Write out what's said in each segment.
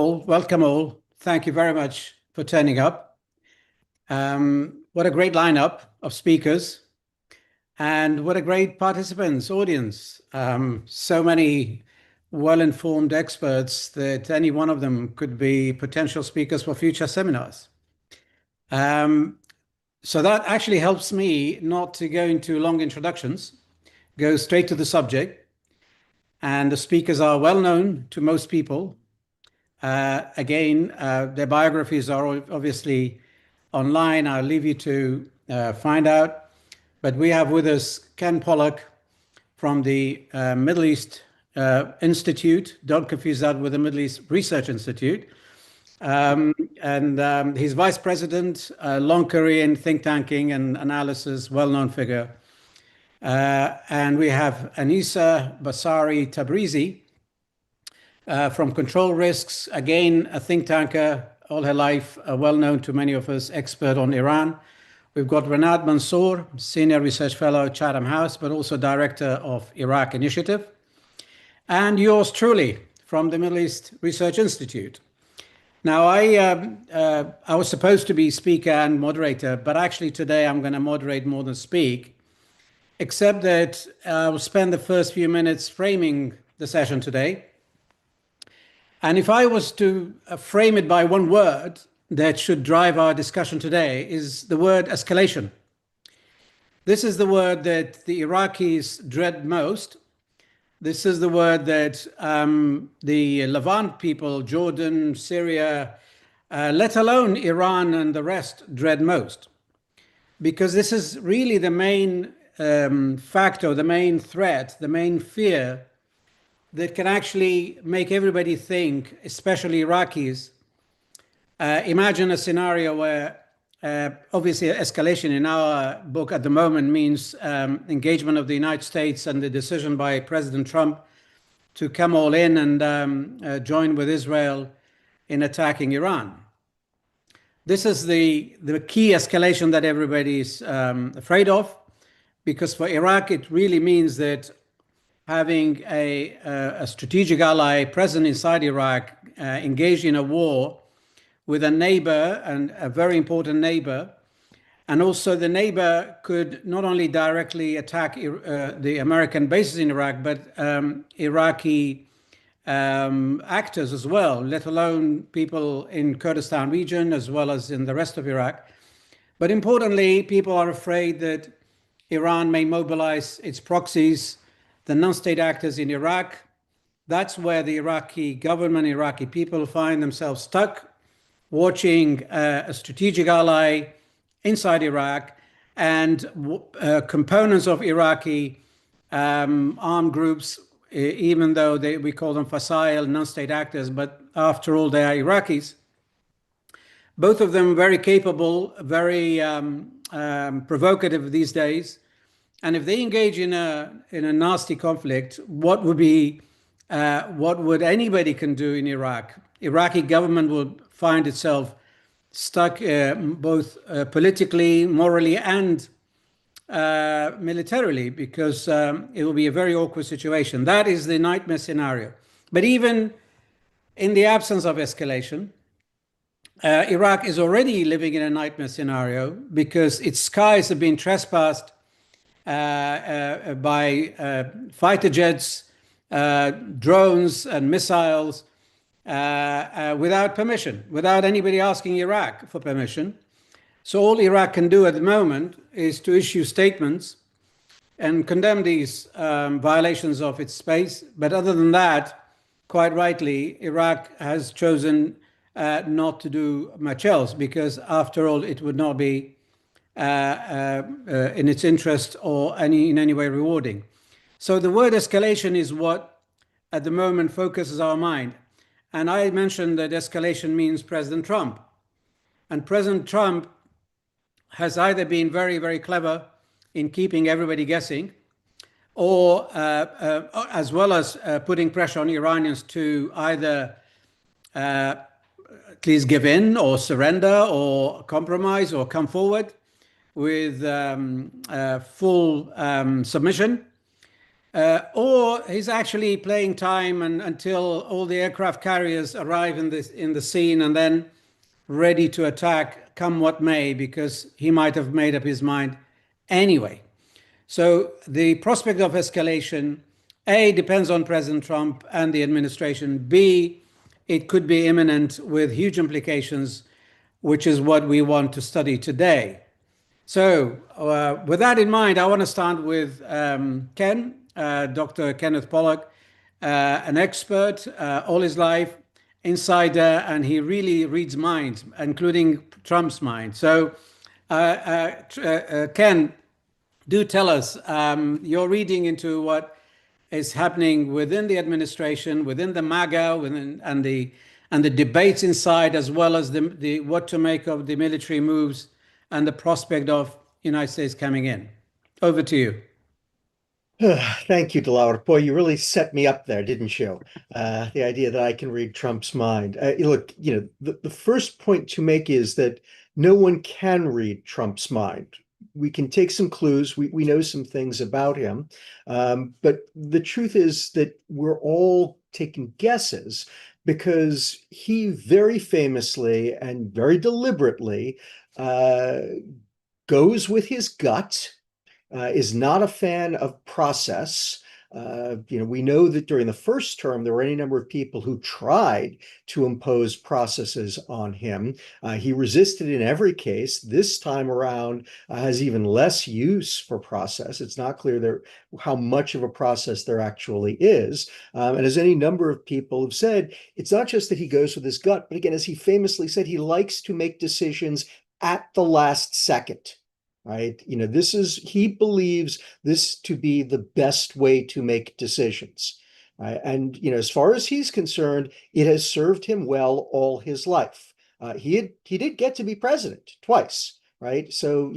Welcome all. Thank you very much for turning up. What a great lineup of speakers and what a great participants, audience. So many well-informed experts that any one of them could be potential speakers for future seminars. So that actually helps me not to go into long introductions, go straight to the subject. And the speakers are well known to most people. Their biographies are obviously online. I'll leave you to find out. But we have with us Ken Pollock from the Middle East Institute. Don't confuse that with the Middle East Research Institute. He's vice president, long career in think tanking and analysis, well-known figure. And we have Anisa Basari Tabrizi from Control Risks, again, a think tanker all her life, well-known to many of us, expert on Iran. We've got Renat Mansour, Senior Research Fellow at Chatham House, but also Director of Iraq Initiative. And yours truly from the Middle East Research Institute. Now, I was supposed to be speaker and moderator, but actually today I'm going to moderate more than speak, except that I'll spend the first few minutes framing the session today. And if I was to frame it by one word that should drive our discussion today, is the word escalation. This is the word that the Iraqis dread most. This is the word that the Levant people, Jordan, Syria, let alone Iran and the rest, dread most. Because this is really the main factor, the main threat, the main fear that can actually make everybody think, especially Iraqis. Imagine a scenario where obviously escalation in our book at the moment means engagement of the United States and the decision by President Trump to come all in and join with Israel in attacking Iran. This is the key escalation that everybody's afraid of, because for Iraq it really means that having a strategic ally present inside Iraq, engaged in a war with a neighbor, and a very important neighbor. And also the neighbor could not only directly attack the American bases in Iraq, but Iraqi actors as well, let alone people in Kurdistan region, as well as in the rest of Iraq. But importantly, people are afraid that Iran may mobilize its proxies, the non-state actors in Iraq. That's where the Iraqi government, Iraqi people find themselves stuck, watching a strategic ally inside Iraq and components of Iraqi armed groups, even though we call them facile, non-state actors, but after all, they are Iraqis. Both of them very capable, very provocative these days. And if they engage in a nasty conflict, what would anybody can do in Iraq? Iraqi government would find itself stuck both politically, morally, and militarily, because it will be a very awkward situation. That is the nightmare scenario. But even in the absence of escalation, Iraq is already living in a nightmare scenario because its skies have been trespassed by fighter jets, drones, and missiles, without permission, without anybody asking Iraq for permission. So all Iraq can do at the moment is to issue statements and condemn these violations of its space. But other than that, quite rightly, Iraq has chosen not to do much else, because after all, it would not be in its interest or in any way rewarding. So the word escalation is what at the moment focuses our mind. And I mentioned that escalation means President Trump. And President Trump has either been very, very clever in keeping everybody guessing, or as well as putting pressure on Iranians to either at least give in or surrender or compromise or come forward with full submission. Or he's actually playing time and until all the aircraft carriers arrive in the scene and then ready to attack, come what may, because he might have made up his mind anyway. So the prospect of escalation, A, depends on President Trump and the administration. B, it could be imminent with huge implications, which is what we want to study today. So, with that in mind, I want to start with Ken, Dr. Kenneth Pollock, an expert all his life, insider, and he really reads minds, including Trump's mind. So, Ken, do tell us your reading into what is happening within the administration, within the MAGA, and the debates inside, as well as the what to make of the military moves and the prospect of United States coming in. Over to you. Thank you, Delaware. Boy, you really set me up there, didn't you? The idea that I can read Trump's mind. Look, the first point to make is that no one can read Trump's mind. We can take some clues. We know some things about him. But the truth is that we're all taking guesses because he very famously and very deliberately uh, goes with his gut, is not a fan of process. We know that during the first term, there were any number of people who tried to impose processes on him. He resisted in every case. This time around, has even less use for process. It's not clear there how much of a process there actually is. And as any number of people have said, it's not just that he goes with his gut, but again, as he famously said, he likes to make decisions at the last second. Right? He believes this to be the best way to make decisions. Right? And, as far as he's concerned, it has served him well all his life. He did get to be president twice. Right. So,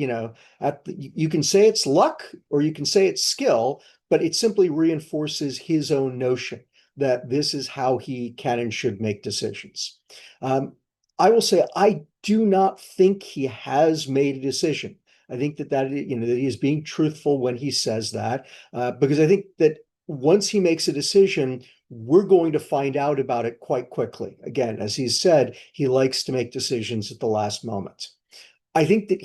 you can say it's luck or you can say it's skill, but it simply reinforces his own notion that this is how he can and should make decisions. I will say, I do not think he has made a decision. I think that he is being truthful when he says that, because I think that once he makes a decision, we're going to find out about it quite quickly. Again, as he said, he likes to make decisions at the last moment. I think that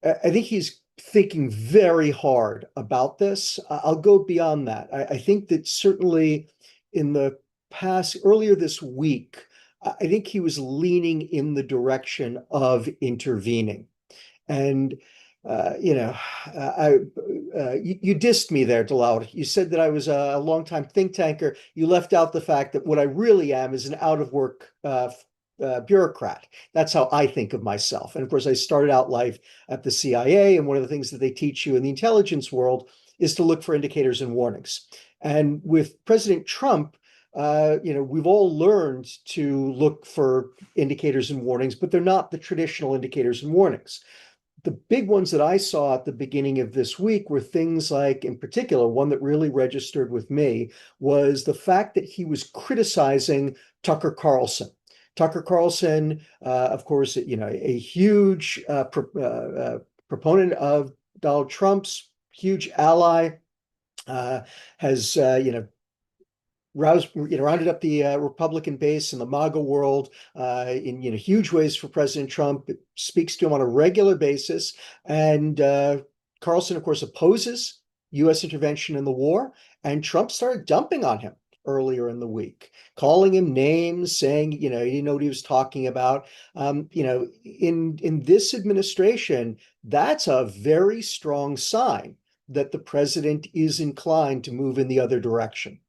I think he's thinking very hard about this. I'll go beyond that. I think that certainly in the past, earlier this week, I think he was leaning in the direction of intervening. And you dissed me there, Deloud. You said that I was a longtime think tanker. You left out the fact that what I really am is an out of work bureaucrat. That's how I think of myself. And of course, I started out life at the CIA, and one of the things that they teach you in the intelligence world is to look for indicators and warnings. And with President Trump, we've all learned to look for indicators and warnings, but they're not the traditional indicators and warnings. The big ones that I saw at the beginning of this week were things like, in particular, one that really registered with me was the fact that he was criticizing Tucker Carlson. Tucker Carlson, of course, a huge proponent of Donald Trump's, huge ally, has rounded up the Republican base in the MAGA world in huge ways for President Trump. It speaks to him on a regular basis, and Carlson, of course, opposes U.S. intervention in the war, and Trump started dumping on him earlier in the week, calling him names, saying he didn't know what he was talking about. In this administration, that's a very strong sign that the president is inclined to move in the other direction.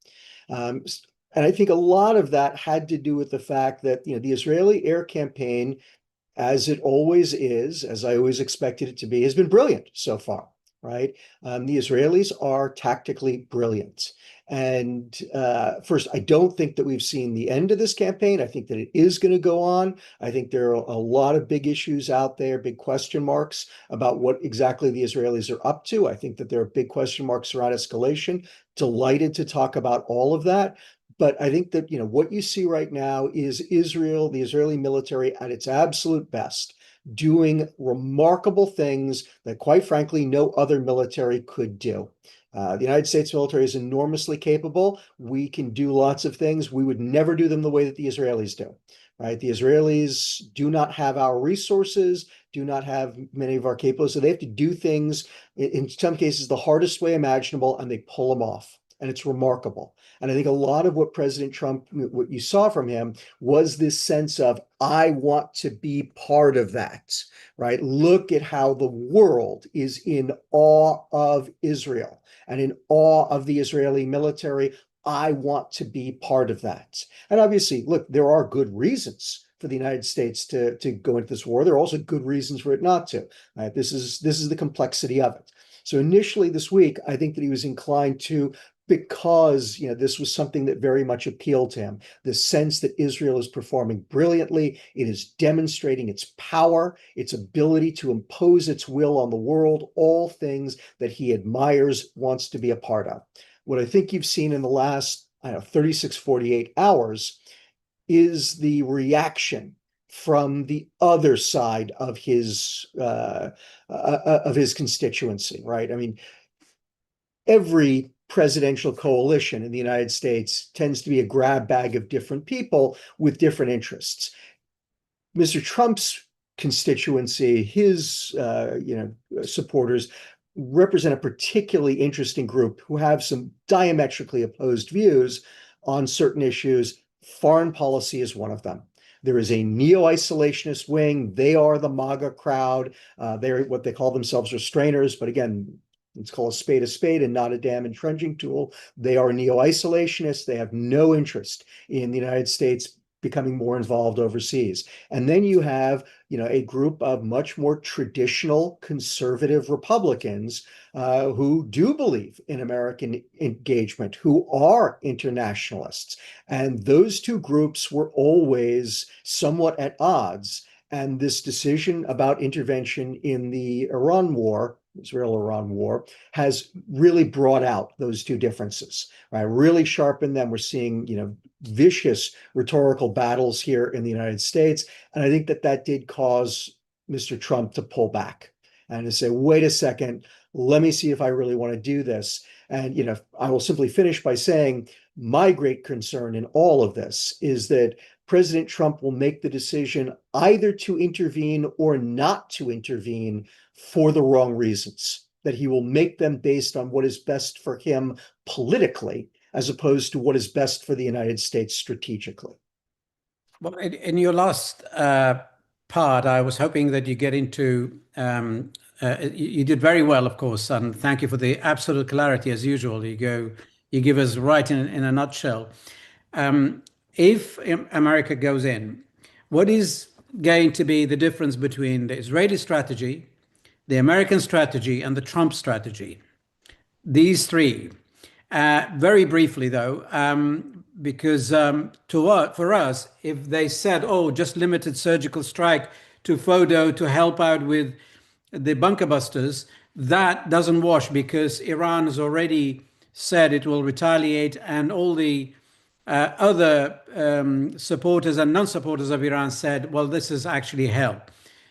And I think a lot of that had to do with the fact that, the Israeli air campaign, as it always is, as I always expected it to be, has been brilliant so far, right? The Israelis are tactically brilliant. And first, I don't think that we've seen the end of this campaign. I think that it is going to go on. I think there are a lot of big issues out there, big question marks about what exactly the Israelis are up to. I think that there are big question marks around escalation. Delighted to talk about all of that. But I think that, what you see right now is Israel, the Israeli military at its absolute best, doing remarkable things that, quite frankly, no other military could do. The United States military is enormously capable. We can do lots of things. We would never do them the way that the Israelis do, right? The Israelis do not have our resources, do not have many of our capabilities. So they have to do things, in some cases, the hardest way imaginable, and they pull them off. And it's remarkable. And I think a lot of what President Trump, what you saw from him, was this sense of, I want to be part of that, right? Look at how the world is in awe of Israel and in awe of the Israeli military. I want to be part of that. And obviously, look, there are good reasons for the United States to go into this war. There are also good reasons for it not to. Right? This is the complexity of it. So initially this week, I think that he was inclined to, because this was something that very much appealed to him, the sense that Israel is performing brilliantly. It is demonstrating its power, its ability to impose its will on the world, all things that he admires, wants to be a part of. What I think you've seen in the last 36, 48 hours is the reaction from the other side of his constituency, right? I mean, every presidential coalition in the United States tends to be a grab bag of different people with different interests. Mr. Trump's constituency, his supporters, represent a particularly interesting group who have some diametrically opposed views on certain issues. Foreign policy is one of them. There is a neo-isolationist wing. They are the MAGA crowd. They're what they call themselves restrainers. But again, let's call a spade and not a damn entrenching tool. They are neo-isolationists. They have no interest in the United States becoming more involved overseas. And then you have, a group of much more traditional conservative Republicans who do believe in American engagement, who are internationalists. And those two groups were always somewhat at odds. And this decision about intervention in the Israel-Iran war, has really brought out those two differences, right? Really sharpened them. We're seeing, vicious rhetorical battles here in the United States. And I think that did cause Mr. Trump to pull back and to say, wait a second, let me see if I really want to do this. And, I will simply finish by saying my great concern in all of this is that President Trump will make the decision either to intervene or not to intervene for the wrong reasons, that he will make them based on what is best for him politically, as opposed to what is best for the United States strategically. Well, in your last part, I was hoping that you get into, you did very well, of course, and thank you for the absolute clarity as usual. You give us right in a nutshell. If America goes in, what is going to be the difference between the Israeli strategy, the American strategy, and the Trump strategy? These three. Very briefly, though, because for us, if they said, oh, just limited surgical strike to Fordo to help out with the bunker busters, that doesn't wash because Iran has already said it will retaliate, and all the other supporters and non-supporters of Iran said, well, this is actually hell.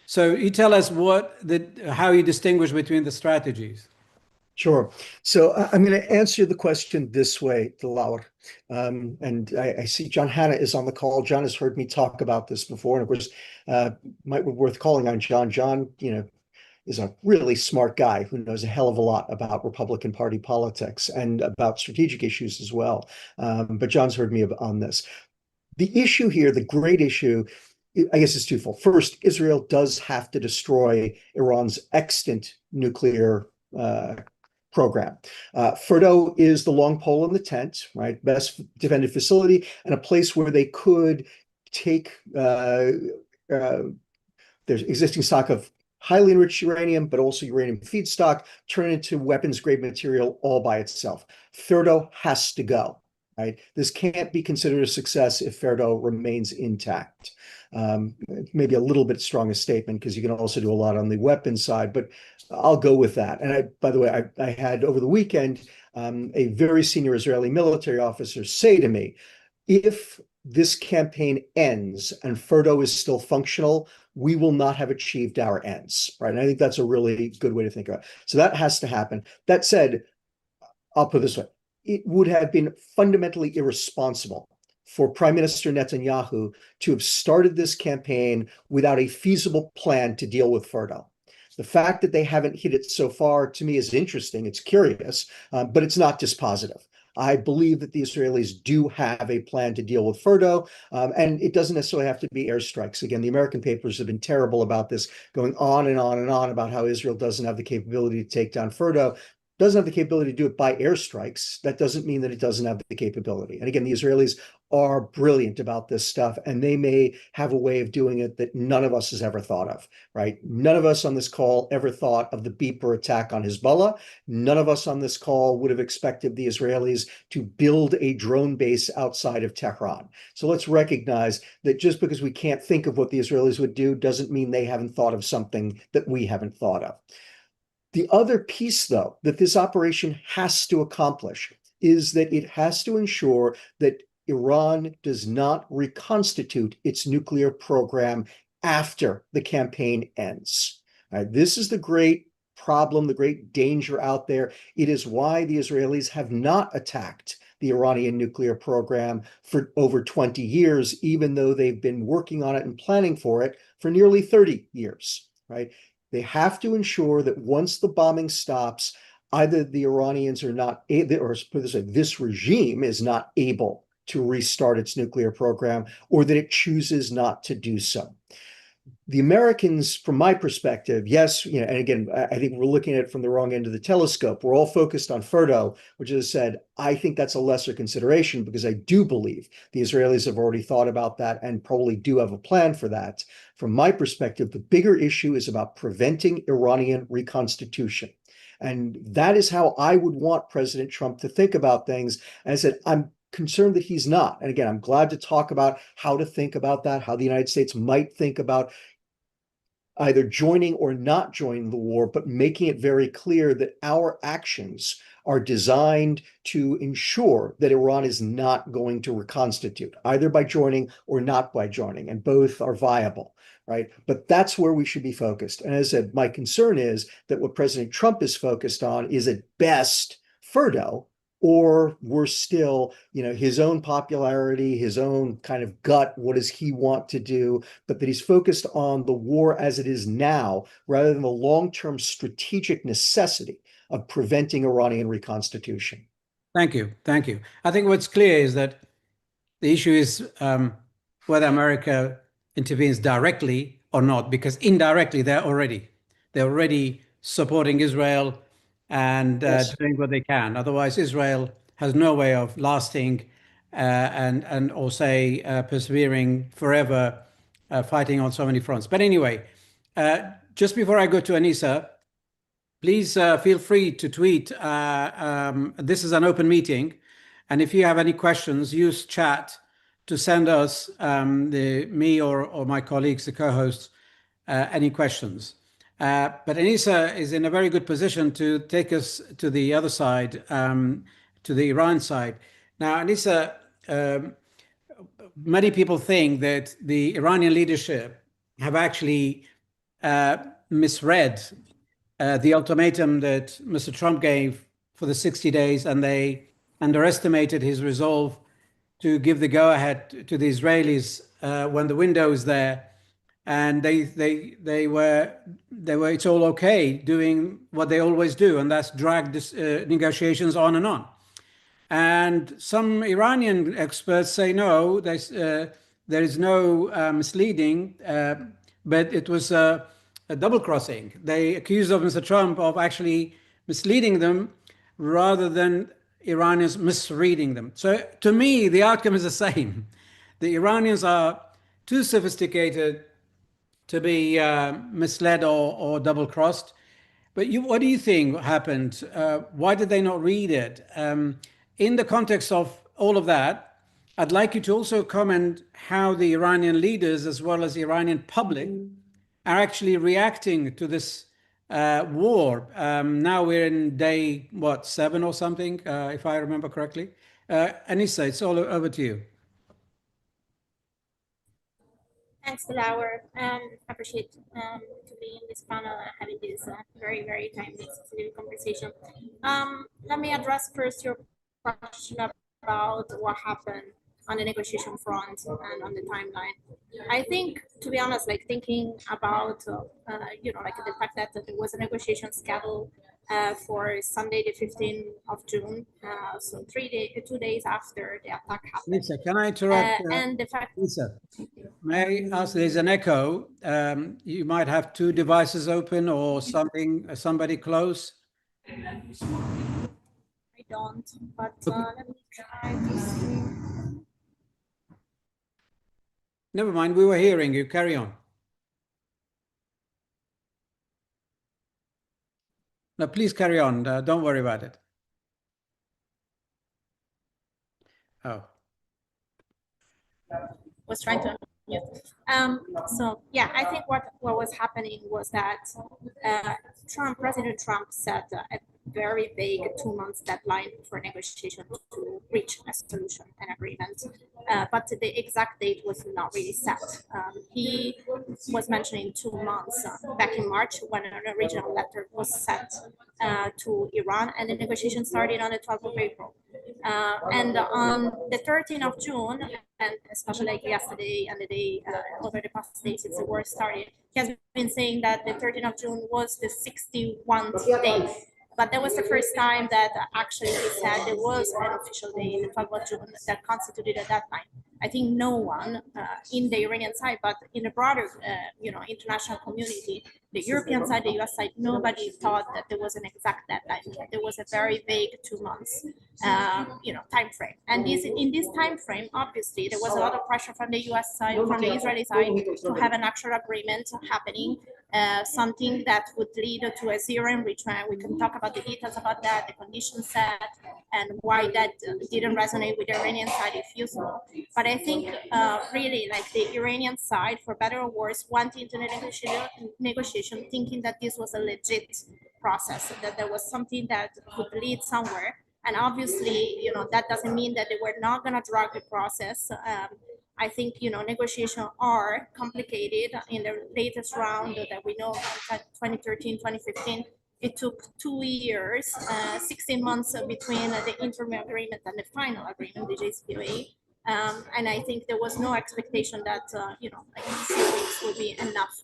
So you tell us how you distinguish between the strategies. Sure. So I'm going to answer the question this way, Laura. And I see John Hanna is on the call. John has heard me talk about this before. And of course, might be worth calling on John. John, is a really smart guy who knows a hell of a lot about Republican Party politics and about strategic issues as well. But John's heard me on this. The issue here, the great issue, I guess, is twofold. First, Israel does have to destroy Iran's extant nuclear program. Fordo is the long pole in the tent, right? Best defended facility and a place where they could take their existing stock of highly enriched uranium, but also uranium feedstock, turn it into weapons grade material all by itself. Fordo has to go, right? This can't be considered a success if Fordo remains intact. Maybe a little bit strong a statement because you can also do a lot on the weapons side, but I'll go with that. And by the way, I had over the weekend a very senior Israeli military officer say to me, if this campaign ends and Fordo is still functional, we will not have achieved our ends, right? And I think that's a really good way to think about it. So that has to happen. That said, I'll put it this way. It would have been fundamentally irresponsible for Prime Minister Netanyahu to have started this campaign without a feasible plan to deal with Fertile. The fact that they haven't hit it so far, to me, is interesting. It's curious, but it's not dispositive. I believe that the Israelis do have a plan to deal with Ferdo, and it doesn't necessarily have to be airstrikes. Again, the American papers have been terrible about this, going on and on and on about how Israel doesn't have the capability to take down Ferdo. Doesn't have the capability to do it by airstrikes. That doesn't mean that it doesn't have the capability. And again, the Israelis are brilliant about this stuff, and they may have a way of doing it that none of us has ever thought of, right? None of us on this call ever thought of the beeper attack on Hezbollah. None of us on this call would have expected the Israelis to build a drone base outside of Tehran. So let's recognize that just because we can't think of what the Israelis would do doesn't mean they haven't thought of something that we haven't thought of. The other piece, though, that this operation has to accomplish is that it has to ensure that Iran does not reconstitute its nuclear program after the campaign ends. This is the great problem, the great danger out there. It is why the Israelis have not attacked the Iranian nuclear program for over 20 years, even though they've been working on it and planning for it for nearly 30 years, right? They have to ensure that once the bombing stops, either the Iranians are not, or put this way, this regime is not able to restart its nuclear program, or that it chooses not to do so. The Americans, from my perspective, yes, and again, I think we're looking at it from the wrong end of the telescope. We're all focused on Ferdo, which, as I said, I think that's a lesser consideration because I do believe the Israelis have already thought about that and probably do have a plan for that. From my perspective, the bigger issue is about preventing Iranian reconstitution. And that is how I would want President Trump to think about things. As I said, I'm concerned that he's not. And again, I'm glad to talk about how to think about that, how the United States might think about either joining or not joining the war, but making it very clear that our actions are designed to ensure that Iran is not going to reconstitute, either by joining or not by joining, and both are viable, right? But that's where we should be focused. And as I said, my concern is that what President Trump is focused on is at best Ferdo, or we're still, his own popularity, his own kind of gut, what does he want to do, but that he's focused on the war as it is now, rather than the long-term strategic necessity of preventing Iranian reconstitution. Thank you. Thank you. I think what's clear is that the issue is whether America intervenes directly or not, because indirectly they're already supporting Israel and Yes. doing what they can. Otherwise, Israel has no way of lasting and or say persevering forever, fighting on so many fronts. But anyway, just before I go to Anissa, please feel free to tweet. This is an open meeting. And if you have any questions, use chat to send us, me or my colleagues, the co-hosts, any questions. But Anissa is in a very good position to take us to the other side, to the Iran side. Now, Anissa, many people think that the Iranian leadership have actually misread the ultimatum that Mr. Trump gave for the 60 days, and they underestimated his resolve to give the go-ahead to the Israelis when the window is there, and they were it's all okay doing what they always do, and that's drag this, negotiations on and on. And some Iranian experts say no, there is no misleading, but it was a double crossing. They accused of Mr. Trump of actually misleading them rather than Iranians misreading them. So to me, the outcome is the same. The Iranians are too sophisticated to be misled or double crossed. But what do you think happened? Why did they not read it? In the context of all of that, I'd like you to also comment how the Iranian leaders, as well as the Iranian public, are actually reacting to this war. Now we're in day, what, 7 or something, if I remember correctly. Anissa, it's all over to you. Thanks, Delaware. Appreciate to be in this panel and having this very timely sensitive conversation. Let me address first your question about what happened on the negotiation front and on the timeline. I think, to be honest, like thinking about like the fact that there was a negotiation schedule for Sunday, the 15th of June, so 2 days after the attack happened. Lisa, can I interrupt? And the fact, Lisa, may I ask, there's an echo. You might have two devices open or something, somebody close. I don't, but let me try to see. Never mind, we were hearing you. Carry on. No, please carry on. Don't worry about it. Oh. Was trying to unmute. So yeah, I think what was happening was that President Trump set a very vague 2 months deadline for negotiation to reach a solution, an agreement. But the exact date was not really set. He was mentioning 2 months back in March when an original letter was sent to Iran, and the negotiation started on the 12th of April. And on the 13th of June, and especially like yesterday and the day over the past days since the war started, he has been saying that the 13th of June was the 61st day. But that was the first time that actually he said there was an official day, the 12th of June, that constituted a deadline. I think no one in the Iranian side, but in the broader, international community, the European side, the US side, nobody thought that there was an exact deadline. There was a very vague 2 months, time frame. And in this time frame, obviously, there was a lot of pressure from the US side, from the Israeli side, to have an actual agreement happening, something that would lead to a zero enrichment. We can talk about the details about that, the conditions set, and why that didn't resonate with the Iranian side, if useful. But I think really like the Iranian side, for better or worse, went into the negotiation thinking that this was a legit process, that there was something that could lead somewhere. And obviously, that doesn't mean that they were not going to drag the process. I think, negotiations are complicated. In the latest round that we know, 2013, 2015, it took 2 years, 16 months between the interim agreement and the final agreement, the JCPOA. And I think there was no expectation that, like 6 weeks would be enough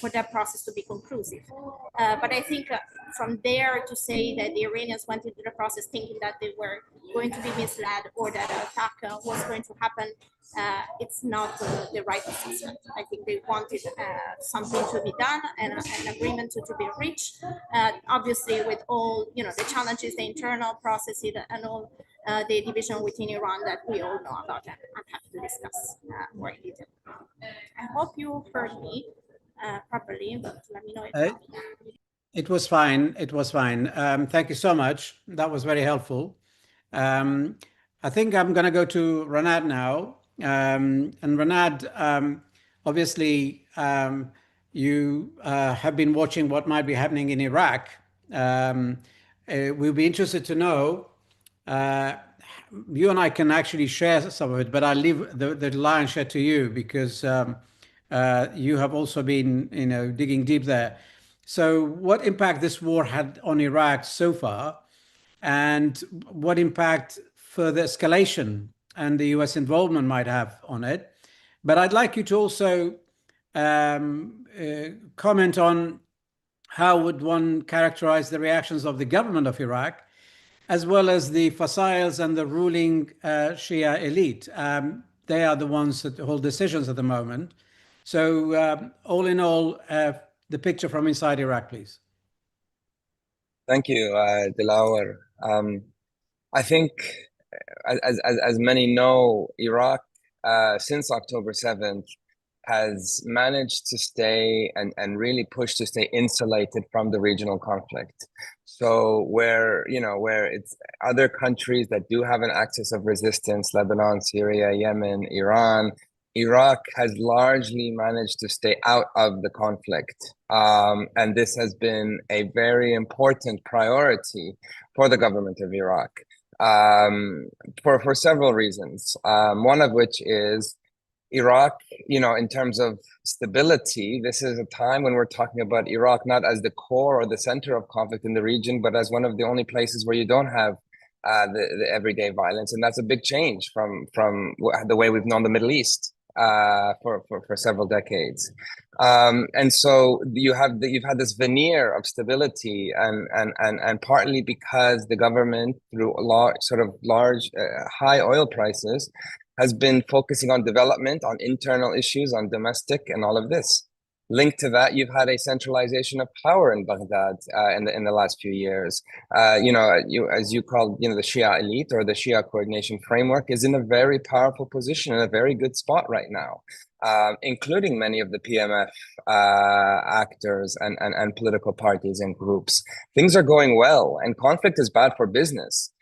for that process to be conclusive. But I think from there to say that the Iranians went into the process thinking that they were going to be misled or that an attack was going to happen, it's not the right assessment. I think they wanted something to be done and an agreement to be reached. Obviously, with all the challenges, the internal processes, and all the division within Iran that we all know about, and I'm happy to discuss more in detail. I hope you heard me properly, but let me know if not. It was fine. It was fine. Thank you so much. That was very helpful. I think I'm going to go to Ranad now. And Ranad, obviously, you have been watching what might be happening in Iraq. We'll be interested to know. You and I can actually share some of it, but I'll leave the lion's share to you because you have also been, digging deep there. So, what impact this war had on Iraq so far, and what impact further escalation and the US involvement might have on it? But I'd like you to also comment on how would one characterize the reactions of the government of Iraq, as well as the Fasailes and the ruling Shia elite. They are the ones that hold decisions at the moment. So, all in all, the picture from inside Iraq, please. Thank you, Delaware. I think, as many know, Iraq, since October 7th, has managed to stay and really push to stay insulated from the regional conflict. So where it's other countries that do have an axis of resistance, Lebanon, Syria, Yemen, Iran, Iraq has largely managed to stay out of the conflict. And this has been a very important priority for the government of Iraq, for several reasons. One of which is Iraq, in terms of stability, this is a time when we're talking about Iraq not as the core or the center of conflict in the region, but as one of the only places where you don't have the everyday violence, and that's a big change from the way we've known the Middle East for several decades. And so you've had this veneer of stability, and partly because the government, through large high oil prices, has been focusing on development, on internal issues, on domestic, and all of this. Linked to that, you've had a centralization of power in Baghdad in the last few years. As you called, the Shia elite or the Shia coordination framework is in a very powerful position, in a very good spot right now, including many of the PMF actors and political parties and groups. Things are going well, and conflict is bad for business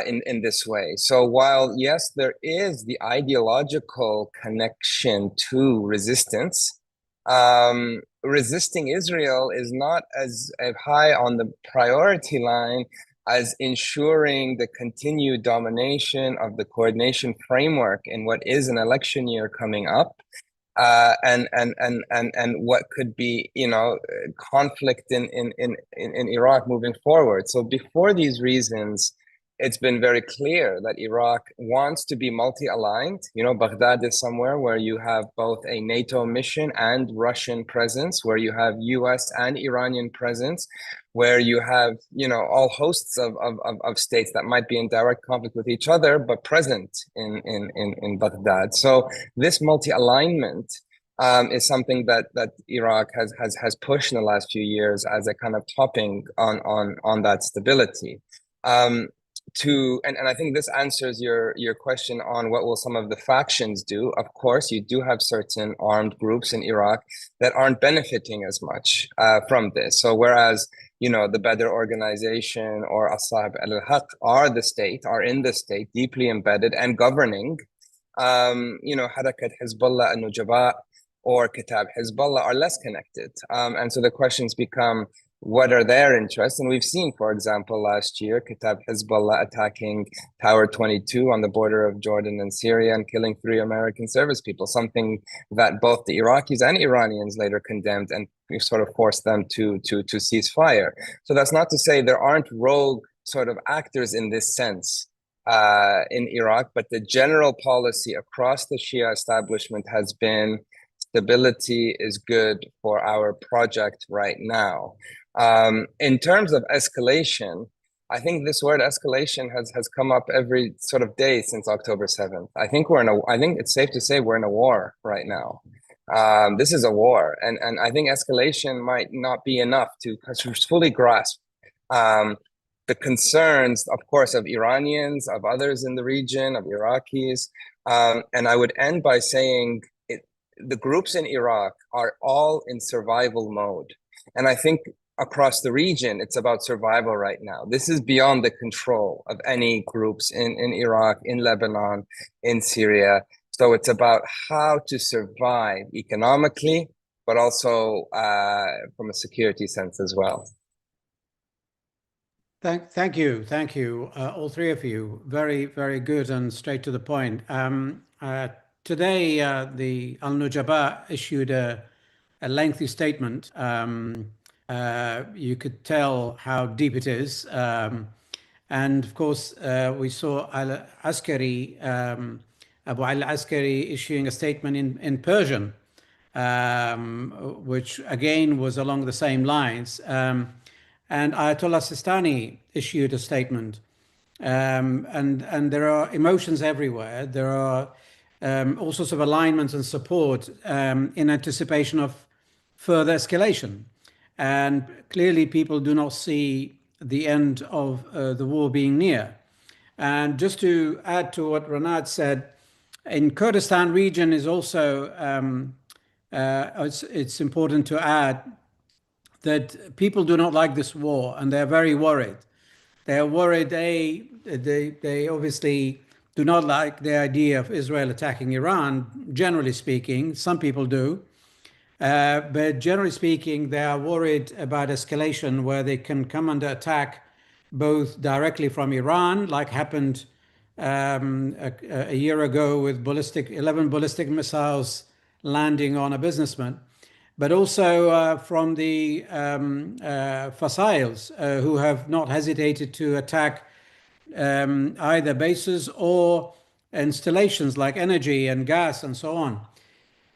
in this way. So while, yes, there is the ideological connection to resistance, resisting Israel is not as high on the priority line as ensuring the continued domination of the coordination framework in what is an election year coming up, and what could be, conflict in Iraq moving forward. So before these reasons, it's been very clear that Iraq wants to be multi-aligned. Baghdad is somewhere where you have both a NATO mission and Russian presence, where you have US and Iranian presence, where you have, all hosts of states that might be in direct conflict with each other, but present in Baghdad. So this multi-alignment is something that Iraq has pushed in the last few years as a kind of topping on that stability. And I think this answers your question on what will some of the factions do. Of course, you do have certain armed groups in Iraq that aren't benefiting as much from this. So whereas, the Badr organization or Asahib al-Haq are in the state, deeply embedded and governing, Harakat Hezbollah al-Nujaba or Kitab Hezbollah are less connected. And so the questions become, what are their interests? And we've seen, for example, last year, Kitab Hezbollah attacking Tower 22 on the border of Jordan and Syria and killing 3 American service people, something that both the Iraqis and Iranians later condemned and sort of forced them to cease fire. So that's not to say there aren't rogue sort of actors in this sense in Iraq, but the general policy across the Shia establishment has been stability is good for our project right now. In terms of escalation, I think this word escalation has come up every sort of day since October 7th. I think it's safe to say we're in a war right now. This is a war, and I think escalation might not be enough to fully grasp the concerns, of course, of Iranians, of others in the region, of Iraqis. And I would end by saying the groups in Iraq are all in survival mode. And I think across the region, it's about survival right now. This is beyond the control of any groups in Iraq, in Lebanon, in Syria. So it's about how to survive economically, but also from a security sense as well. Thank you, all 3 of you. Very, very good and straight to the point. Today, the Al-Nujaba issued a lengthy statement. You could tell how deep it is. And of course, we saw Al-Askari, Abu Al-Askari issuing a statement in Persian, which again was along the same lines. And Ayatollah Sistani issued a statement. And there are emotions everywhere. There are all sorts of alignments and support in anticipation of further escalation. And clearly people do not see the end of the war being near. And just to add to what Ranad said, in Kurdistan region is also, it's important to add that people do not like this war and they're very worried. They are worried, they obviously do not like the idea of Israel attacking Iran, generally speaking. Some people do. But generally speaking, they are worried about escalation where they can come under attack both directly from Iran, like happened a year ago with 11 ballistic missiles landing on a businessman, but also from the fossils who have not hesitated to attack either bases or installations like energy and gas and so on.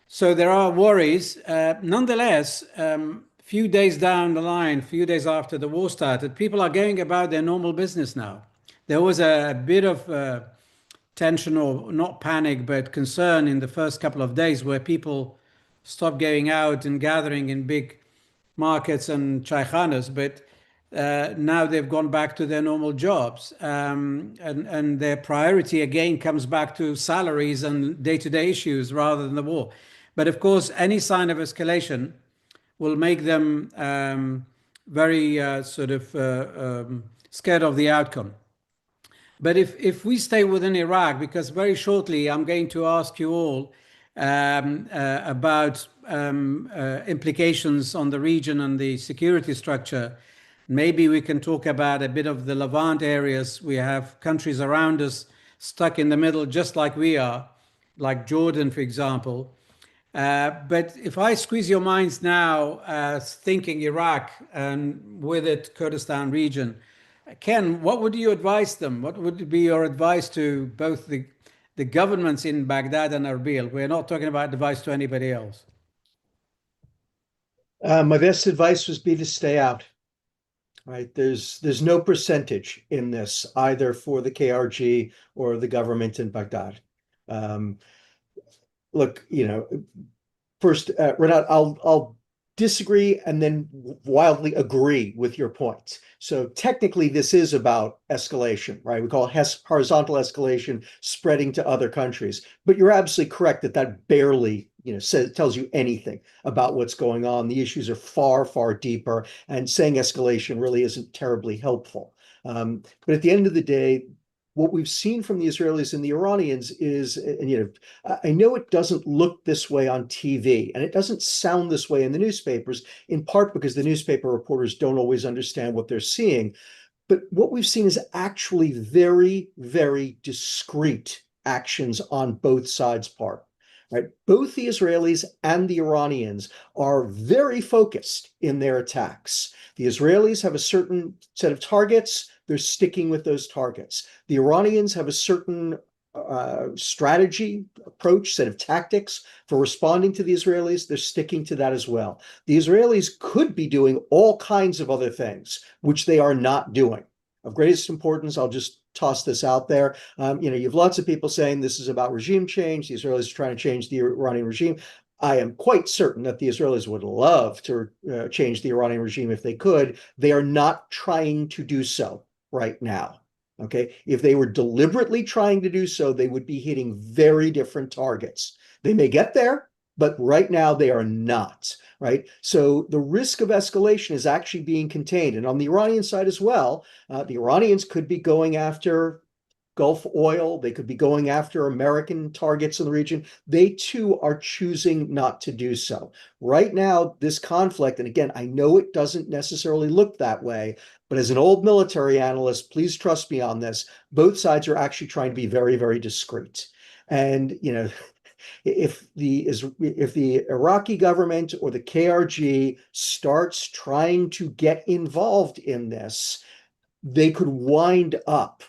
So there are worries. Nonetheless, few days down the line, few days after the war started, people are going about their normal business now. There was a bit of tension, or not panic, but concern in the first couple of days where people stopped going out and gathering in big markets and chaykhanas, but now they've gone back to their normal jobs. And their priority again comes back to salaries and day-to-day issues rather than the war. But of course, any sign of escalation will make them very scared of the outcome. But if we stay within Iraq, because very shortly I'm going to ask you all about implications on the region and the security structure. Maybe we can talk about a bit of the Levant areas. We have countries around us stuck in the middle, just like we are, like Jordan, for example. But if I squeeze your minds now, thinking Iraq and with it Kurdistan region, Ken, what would you advise them? What would be your advice to both the governments in Baghdad and Erbil? We're not talking about advice to anybody else. My best advice would be to stay out. Right, there's no percentage in this either for the KRG or the government in Baghdad. Look, first, Renat, I'll disagree and then wildly agree with your points. So technically, this is about escalation, right? We call it horizontal escalation spreading to other countries. But you're absolutely correct that barely, tells you anything about what's going on. The issues are far, far deeper, and saying escalation really isn't terribly helpful. But at the end of the day, what we've seen from the Israelis and the Iranians is, and I know it doesn't look this way on TV, and it doesn't sound this way in the newspapers, in part because the newspaper reporters don't always understand what they're seeing. But what we've seen is actually very, very discreet actions on both sides' part. Right? Both the Israelis and the Iranians are very focused in their attacks. The Israelis have a certain set of targets. They're sticking with those targets. The Iranians have a certain strategy, approach, set of tactics for responding to the Israelis. They're sticking to that as well. The Israelis could be doing all kinds of other things, which they are not doing. Of greatest importance, I'll just toss this out there. You have lots of people saying this is about regime change. The Israelis are trying to change the Iranian regime. I am quite certain that the Israelis would love to change the Iranian regime if they could. They are not trying to do so right now. Okay, if they were deliberately trying to do so, they would be hitting very different targets. They may get there, but right now they are not, right? So the risk of escalation is actually being contained. And on the Iranian side as well, the Iranians could be going after Gulf oil. They could be going after American targets in the region. They too are choosing not to do so. Right now, this conflict, and again, I know it doesn't necessarily look that way, but as an old military analyst, please trust me on this, both sides are actually trying to be very, very discreet. And, if the Iraqi government or the KRG starts trying to get involved in this, they could wind up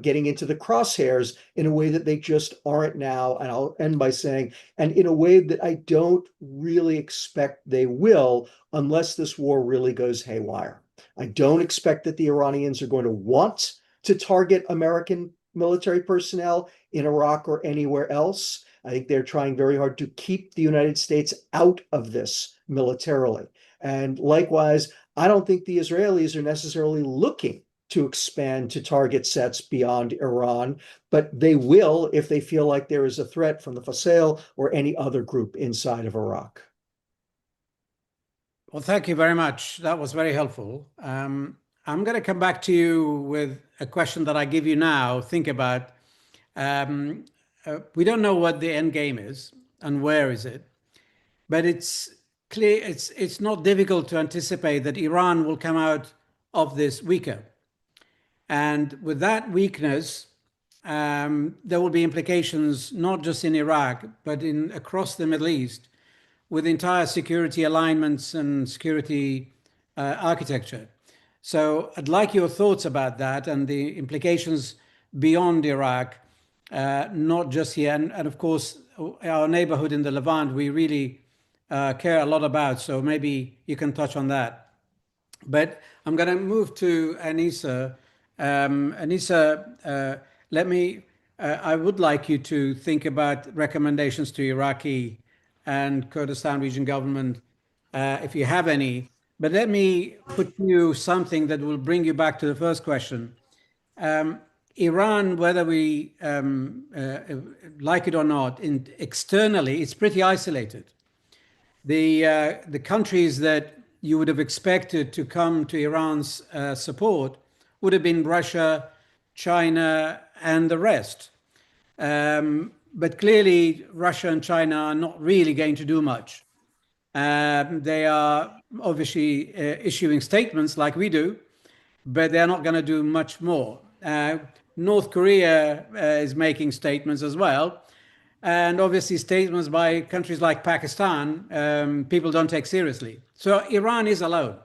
getting into the crosshairs in a way that they just aren't now. And I'll end by saying, and in a way that I don't really expect they will, unless this war really goes haywire. I don't expect that the Iranians are going to want to target American military personnel in Iraq or anywhere else. I think they're trying very hard to keep the United States out of this militarily. And likewise, I don't think the Israelis are necessarily looking to expand to target sets beyond Iran, but they will if they feel like there is a threat from the Fasel or any other group inside of Iraq. Well, thank you very much. That was very helpful. I'm going to come back to you with a question that I give you now. Think about. We don't know what the end game is and where is it, but it's clear. It's not difficult to anticipate that Iran will come out of this weaker. And with that weakness there will be implications not just in Iraq, but in across the Middle East, with entire security alignments and security architecture. So I'd like your thoughts about that and the implications beyond Iraq, not just here. And of course, our neighborhood in the Levant, we really care a lot about. So maybe you can touch on that. But I'm going to move to Anissa. Anissa, I would like you to think about recommendations to Iraqi and Kurdistan region government, if you have any. But let me put to you something that will bring you back to the first question. Iran, whether we like it or not, externally, it's pretty isolated. The countries that you would have expected to come to Iran's support would have been Russia, China, and the rest. But clearly, Russia and China are not really going to do much. They are obviously issuing statements like we do, but they're not going to do much more. North Korea is making statements as well. And obviously, statements by countries like Pakistan, people don't take seriously. So Iran is alone.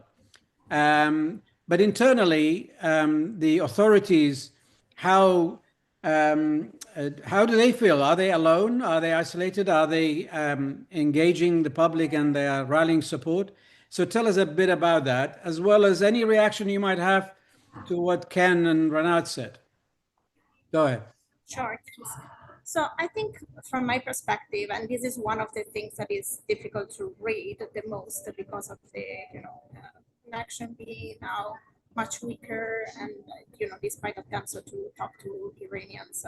But internally, the authorities, how do they feel? Are they alone? Are they isolated? Are they engaging the public and they are rallying support? So tell us a bit about that, as well as any reaction you might have to what Ken and Ranat said. Go ahead. Sure. So I think from my perspective, and this is one of the things that is difficult to read the most because of the, connection being now much weaker, and despite attempts to talk to Iranians,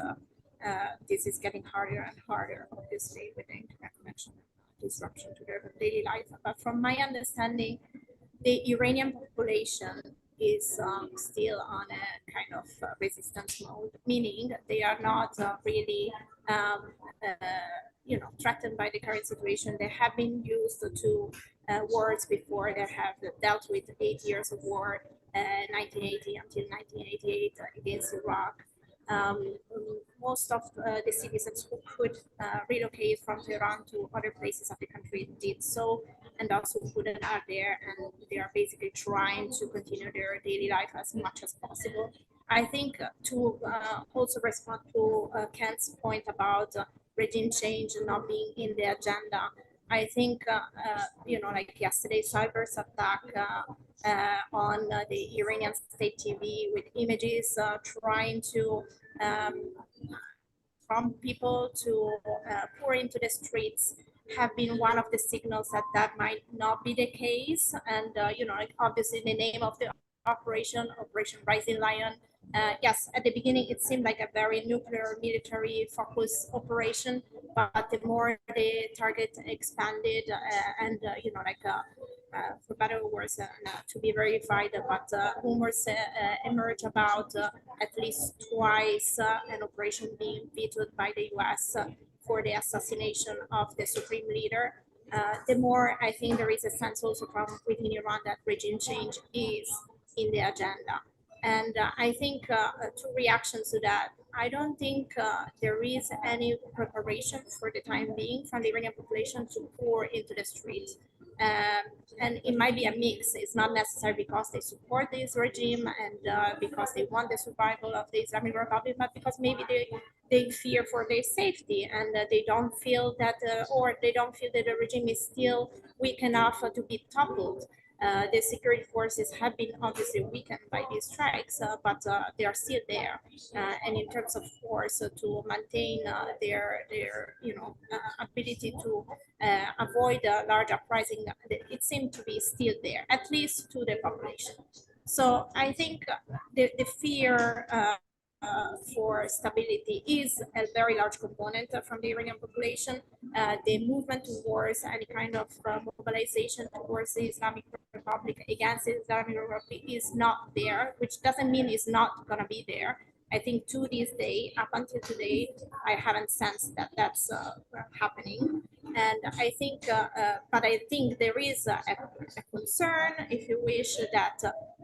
this is getting harder and harder, obviously, with the internet connection disruption to their daily life. But from my understanding, the Iranian population is still on a kind of resistance mode, meaning they are not really, threatened by the current situation. They have been used to wars before. They have dealt with 8 years of war, 1980 until 1988 against Iraq. Most of the citizens who could relocate from Tehran to other places of the country did so, and also couldn't are there, and they are basically trying to continue their daily life as much as possible. I think to also respond to Ken's point about regime change not being in the agenda, I think, like yesterday's cyber attack on the Iranian state TV with images trying to prompt people to pour into the streets have been one of the signals that might not be the case. And, obviously in the name of the Operation Rising Lion, yes, at the beginning it seemed like a very nuclear military focused operation, but the more the target expanded and for better or worse, to be verified, but rumors emerge about at least twice an operation being vetoed by the US for the assassination of the supreme leader. The more I think there is a sense also from within Iran that regime change is in the agenda. And I think two reactions to that. I don't think there is any preparation for the time being from the Iranian population to pour into the streets. And it might be a mix. It's not necessary because they support this regime and because they want the survival of the Islamic Republic, but because maybe they fear for their safety, and they don't feel that, or they don't feel that the regime is still weak enough to be toppled. The security forces have been obviously weakened by these strikes, but they are still there. And in terms of force, to maintain their ability to avoid a large uprising, it seemed to be still there, at least to the population. So I think the fear for stability is a very large component from the Iranian population. The movement towards any kind of mobilization towards the Islamic Republic, against the Islamic Republic, is not there, which doesn't mean it's not going to be there. I think to this day, up until today, I haven't sensed that that's happening. And I think, but I think there is a concern, if you wish, that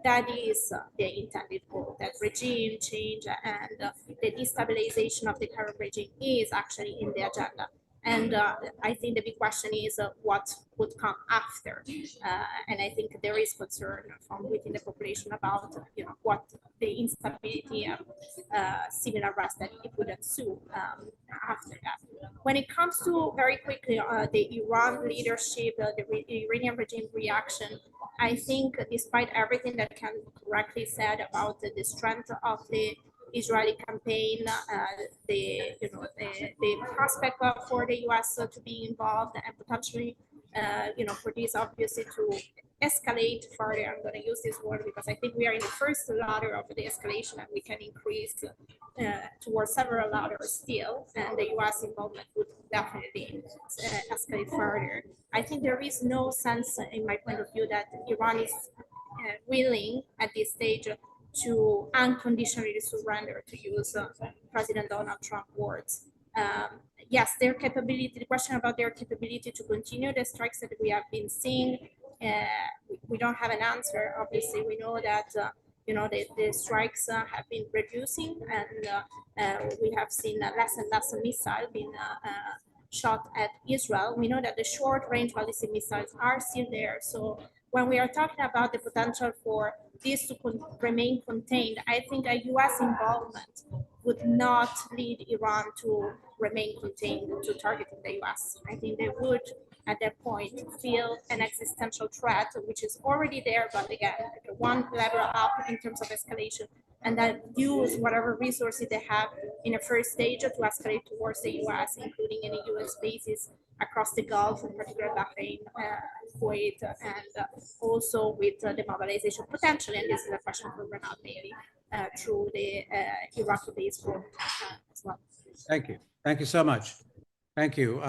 that is the intended goal. That regime change and the destabilization of the current regime is actually in the agenda. And I think the big question is what would come after. And I think there is concern from within the population about what the instability and civil unrest that it would ensue after that. When it comes to, very quickly, the Iran leadership, the Iranian regime reaction, I think despite everything that can correctly said about the strength of the Israeli campaign, the prospect for the U.S. To be involved and potentially, for this obviously to escalate further. I'm going to use this word because I think we are in the first ladder of the escalation, and we can increase towards several ladders still, and the U.S. involvement would definitely escalate further. I think there is no sense, in my point of view, that Iran is willing at this stage to unconditionally surrender, to use President Donald Trump words. Yes, their capability, the question about their capability to continue the strikes that we have been seeing, we don't have an answer. Obviously, we know that the strikes have been reducing, and we have seen less and less missiles being shot at Israel. We know that the short-range ballistic missiles are still there. So when we are talking about the potential for this to remain contained, I think a U.S. involvement would not lead Iran to remain contained to targeting the U.S. I think they would, at that point, feel an existential threat, which is already there, but again, one level up in terms of escalation, and then use whatever resources they have in a first stage to escalate towards the U.S., including any U.S. bases across the Gulf, in particular Bahrain, Kuwait, and also with the mobilization potentially, and this is a question for Renat maybe, through the Iraqi-based group as well. Thank you. Thank you so much. Thank you.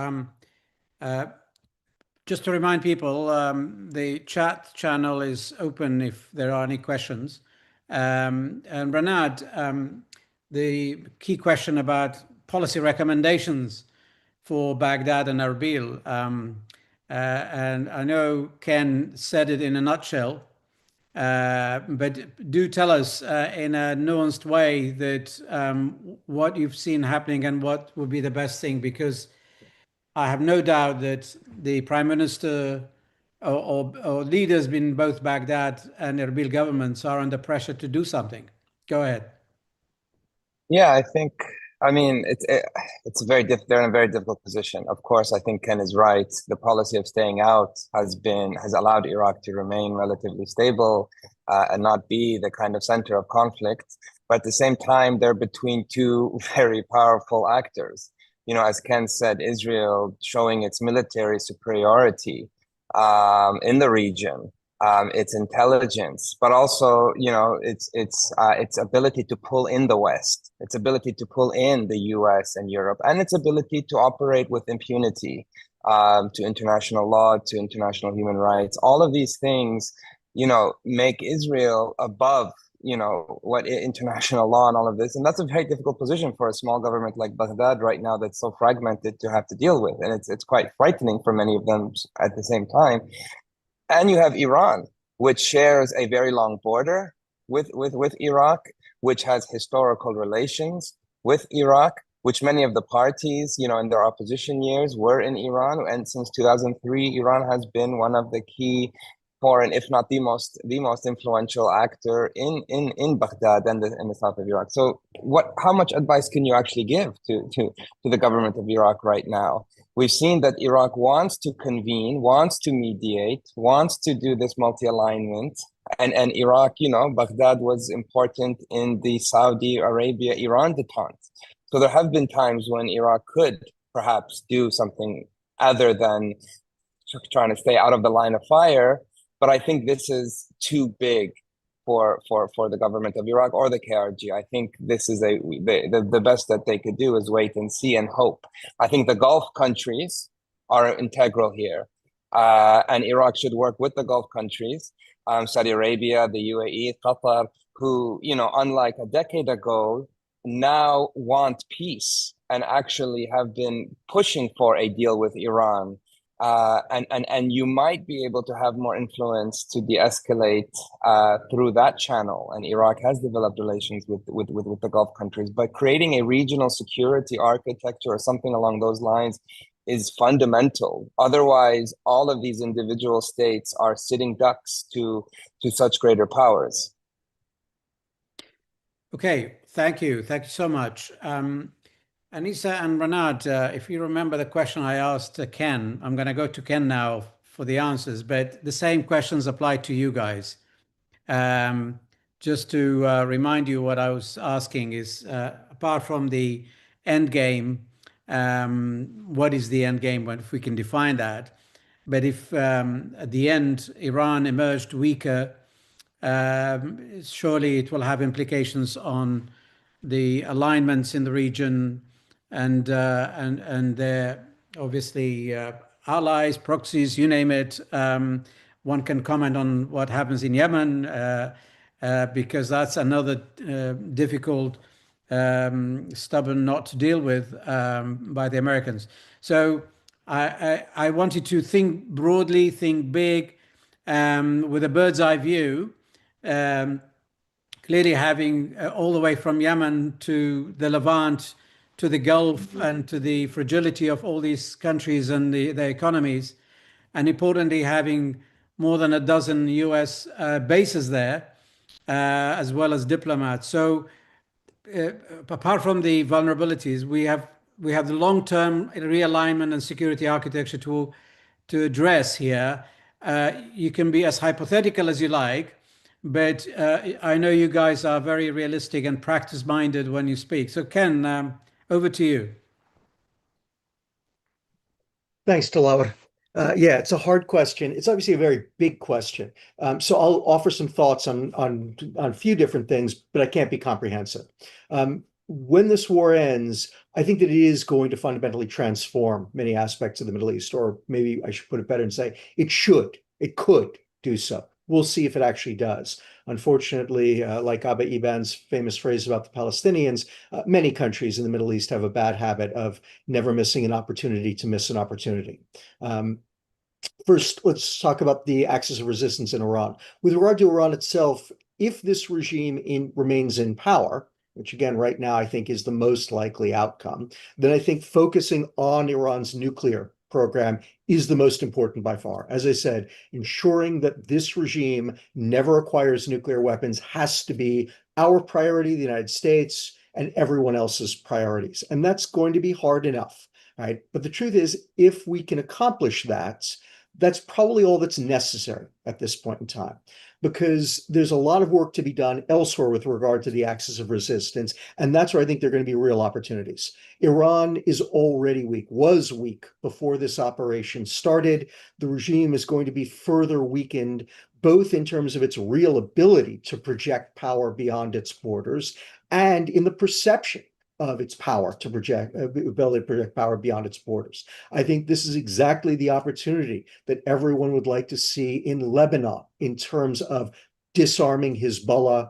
Just to remind people, the chat channel is open if there are any questions. And Renat, the key question about policy recommendations for Baghdad and Erbil. And I know Ken said it in a nutshell, but do tell us in a nuanced way that what you've seen happening and what would be the best thing, because I have no doubt that the Prime Minister or leaders in both Baghdad and Erbil governments are under pressure to do something. Go ahead. Yeah, I mean, it's they're in a very difficult position. Of course, I think Ken is right. The policy of staying out has allowed Iraq to remain relatively stable and not be the kind of center of conflict. But at the same time, they're between two very powerful actors. As Ken said, Israel showing its military superiority in the region, its intelligence, but also, its ability to pull in the West, its ability to pull in the US and Europe, and its ability to operate with impunity to international law, to international human rights. All of these things, make Israel above what international law and all of this. And that's a very difficult position for a small government like Baghdad right now that's so fragmented to have to deal with. And it's quite frightening for many of them at the same time. And you have Iran, which shares a very long border with Iraq, which has historical relations with Iraq, which many of the parties, in their opposition years were in Iran. And since 2003, Iran has been one of the key foreign, if not the most influential actor in Baghdad and in the south of Iraq. So how much advice can you actually give to the government of Iraq right now? We've seen that Iraq wants to convene, wants to mediate, wants to do this multi-alignment. And Iraq, Baghdad was important in the Saudi Arabia-Iran detente. So there have been times when Iraq could perhaps do something other than trying to stay out of the line of fire. But I think this is too big for the government of Iraq or the KRG. I think this is the best that they could do is wait and see and hope. I think the Gulf countries are integral here, and Iraq should work with the Gulf countries, Saudi Arabia, the UAE, Qatar, who, unlike a decade ago, now want peace and actually have been pushing for a deal with Iran. and you might be able to have more influence to de-escalate through that channel. And Iraq has developed relations with the Gulf countries, but creating a regional security architecture or something along those lines is fundamental. Otherwise, all of these individual states are sitting ducks to such greater powers. Okay, thank you. Thank you so much. Anissa and Renat, if you remember the question I asked Ken, I'm going to go to Ken now for the answers, but the same questions apply to you guys. Just to remind you, what I was asking is, apart from the end game, what is the end game, if we can define that? But if at the end Iran emerged weaker, surely it will have implications on the alignments in the region and their obviously allies, proxies, you name it. One can comment on what happens in Yemen because that's another difficult, stubborn knot to deal with by the Americans. So I wanted to think broadly, think big, with a bird's eye view. Clearly, having all the way from Yemen to the Levant to the Gulf and to the fragility of all these countries and their economies, and importantly, having more than a dozen US bases there, as well as diplomats. So, apart from the vulnerabilities, we have the long-term realignment and security architecture to address here. You can be as hypothetical as you like, but I know you guys are very realistic and practice-minded when you speak. So, Ken, over to you. Thanks, Delaware. Yeah, it's a hard question. It's obviously a very big question. So I'll offer some thoughts on a few different things, but I can't be comprehensive. When this war ends, I think that it is going to fundamentally transform many aspects of the Middle East, or maybe I should put it better and say it could do so. We'll see if it actually does. Unfortunately, like Abba Eban's famous phrase about the Palestinians, many countries in the Middle East have a bad habit of never missing an opportunity to miss an opportunity. First, let's talk about the axis of resistance in Iran. With regard to Iran itself, if this regime remains in power, which again, right now, I think is the most likely outcome, then I think focusing on Iran's nuclear program is the most important by far. As I said, ensuring that this regime never acquires nuclear weapons has to be our priority, the United States, and everyone else's priorities. And that's going to be hard enough, right? But the truth is, if we can accomplish that, that's probably all that's necessary at this point in time, because there's a lot of work to be done elsewhere with regard to the axis of resistance. And that's where I think there are going to be real opportunities. Iran is already weak, was weak before this operation started. The regime is going to be further weakened, both in terms of its real ability to project power beyond its borders and in the perception of its power to ability to project power beyond its borders. I think this is exactly the opportunity that everyone would like to see in Lebanon in terms of disarming Hezbollah,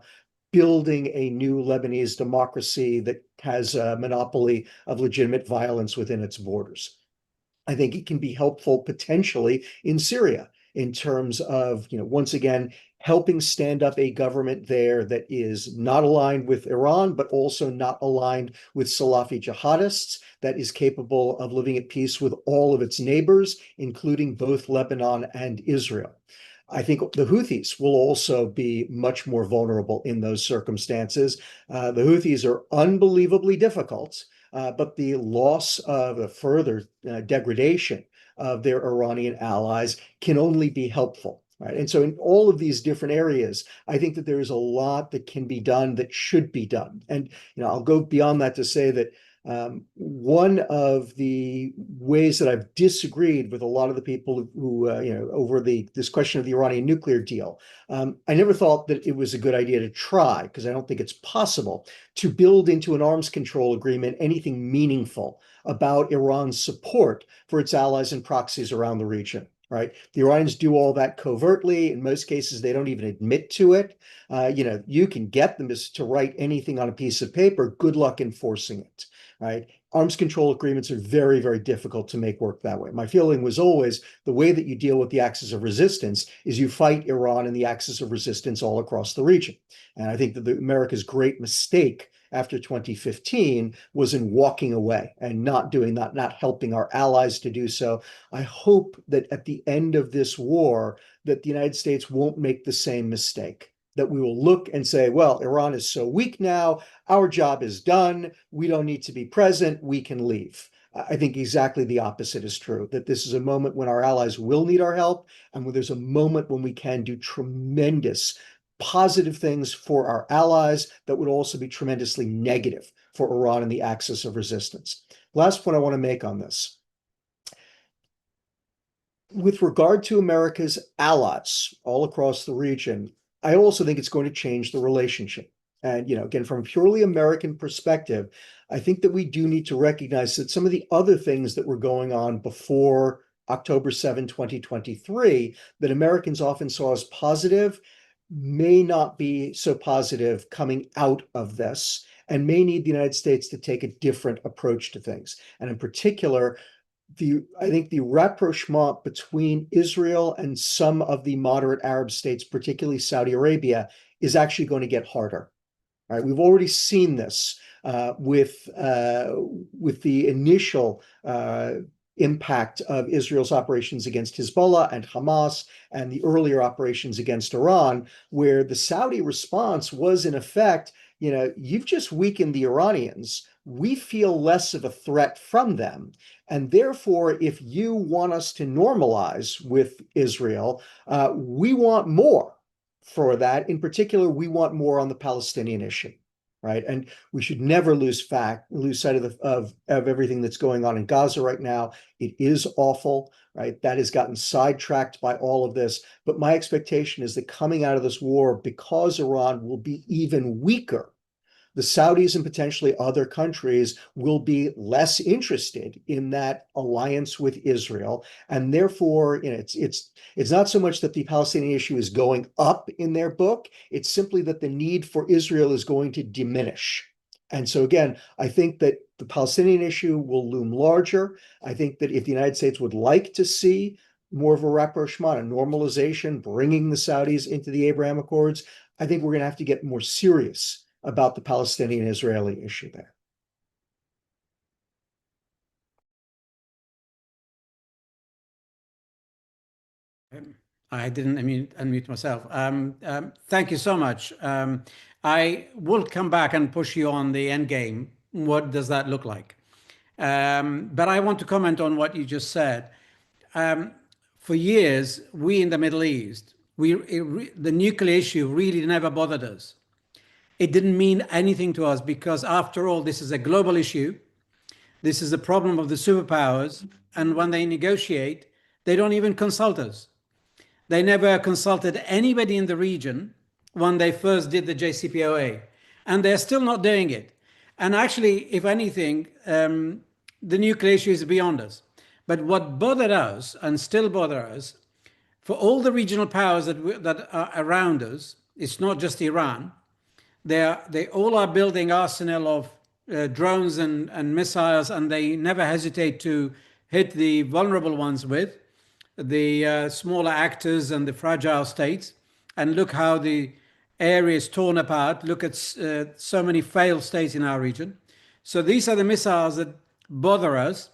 building a new Lebanese democracy that has a monopoly of legitimate violence within its borders. I think it can be helpful potentially in Syria in terms of, once again, helping stand up a government there that is not aligned with Iran, but also not aligned with Salafi jihadists, that is capable of living at peace with all of its neighbors, including both Lebanon and Israel. I think the Houthis will also be much more vulnerable in those circumstances. The Houthis are unbelievably difficult, but the loss of a further degradation of their Iranian allies can only be helpful. Right. And so in all of these different areas, I think that there is a lot that can be done that should be done. And I'll go beyond that to say that one of the ways that I've disagreed with a lot of the people who, over this question of the Iranian nuclear deal, I never thought that it was a good idea to try, because I don't think it's possible to build into an arms control agreement anything meaningful about Iran's support for its allies and proxies around the region. right? The Iranians do all that covertly. In most cases, they don't even admit to it. You can get them to write anything on a piece of paper. Good luck enforcing it, right? Arms control agreements are very, very difficult to make work that way. My feeling was always the way that you deal with the axis of resistance is you fight Iran and the axis of resistance all across the region. And I think that America's great mistake after 2015 was in walking away and not doing that, not helping our allies to do so. I hope that at the end of this war, that the United States won't make the same mistake, that we will look and say, well, Iran is so weak now, our job is done, we don't need to be present, we can leave. I think exactly the opposite is true, that this is a moment when our allies will need our help, and when there's a moment when we can do tremendous positive things for our allies that would also be tremendously negative for Iran and the axis of resistance. Last point I want to make on this. With regard to America's allies all across the region, I also think it's going to change the relationship. And, again, from a purely American perspective, I think that we do need to recognize that some of the other things that were going on before October 7, 2023, that Americans often saw as positive, may not be so positive coming out of this, and may need the United States to take a different approach to things. And in particular, I think the rapprochement between Israel and some of the moderate Arab states, particularly Saudi Arabia, is actually going to get harder. Right? We've already seen this with the initial impact of Israel's operations against Hezbollah and Hamas, and the earlier operations against Iran, where the Saudi response was, in effect, you've just weakened the Iranians. We feel less of a threat from them. And therefore, if you want us to normalize with Israel, we want more for that. In particular, we want more on the Palestinian issue. Right. And we should never lose sight of everything that's going on in Gaza right now. It is awful. Right. That has gotten sidetracked by all of this. But my expectation is that coming out of this war, because Iran will be even weaker, the Saudis and potentially other countries will be less interested in that alliance with Israel. And therefore, it's not so much that the Palestinian issue is going up in their book, it's simply that the need for Israel is going to diminish. And so again, I think that the Palestinian issue will loom larger. I think that if the United States would like to see more of a rapprochement, a normalization, bringing the Saudis into the Abraham Accords, I think we're going to have to get more serious about the Palestinian-Israeli issue there. I didn't unmute myself. Thank you so much. I will come back and push you on the end game. What does that look like? But I want to comment on what you just said. For years, we in the Middle East, the nuclear issue really never bothered us. It didn't mean anything to us because, after all, this is a global issue. This is the problem of the superpowers. And when they negotiate, they don't even consult us. They never consulted anybody in the region when they first did the JCPOA. And they're still not doing it. And actually, if anything, the nuclear issue is beyond us. But what bothered us and still bother us, for all the regional powers that are around us, it's not just Iran. They all are building arsenal of drones and missiles, and they never hesitate to hit the vulnerable ones with the smaller actors and the fragile states. And look how the area is torn apart. Look at so many failed states in our region. So these are the missiles that bother us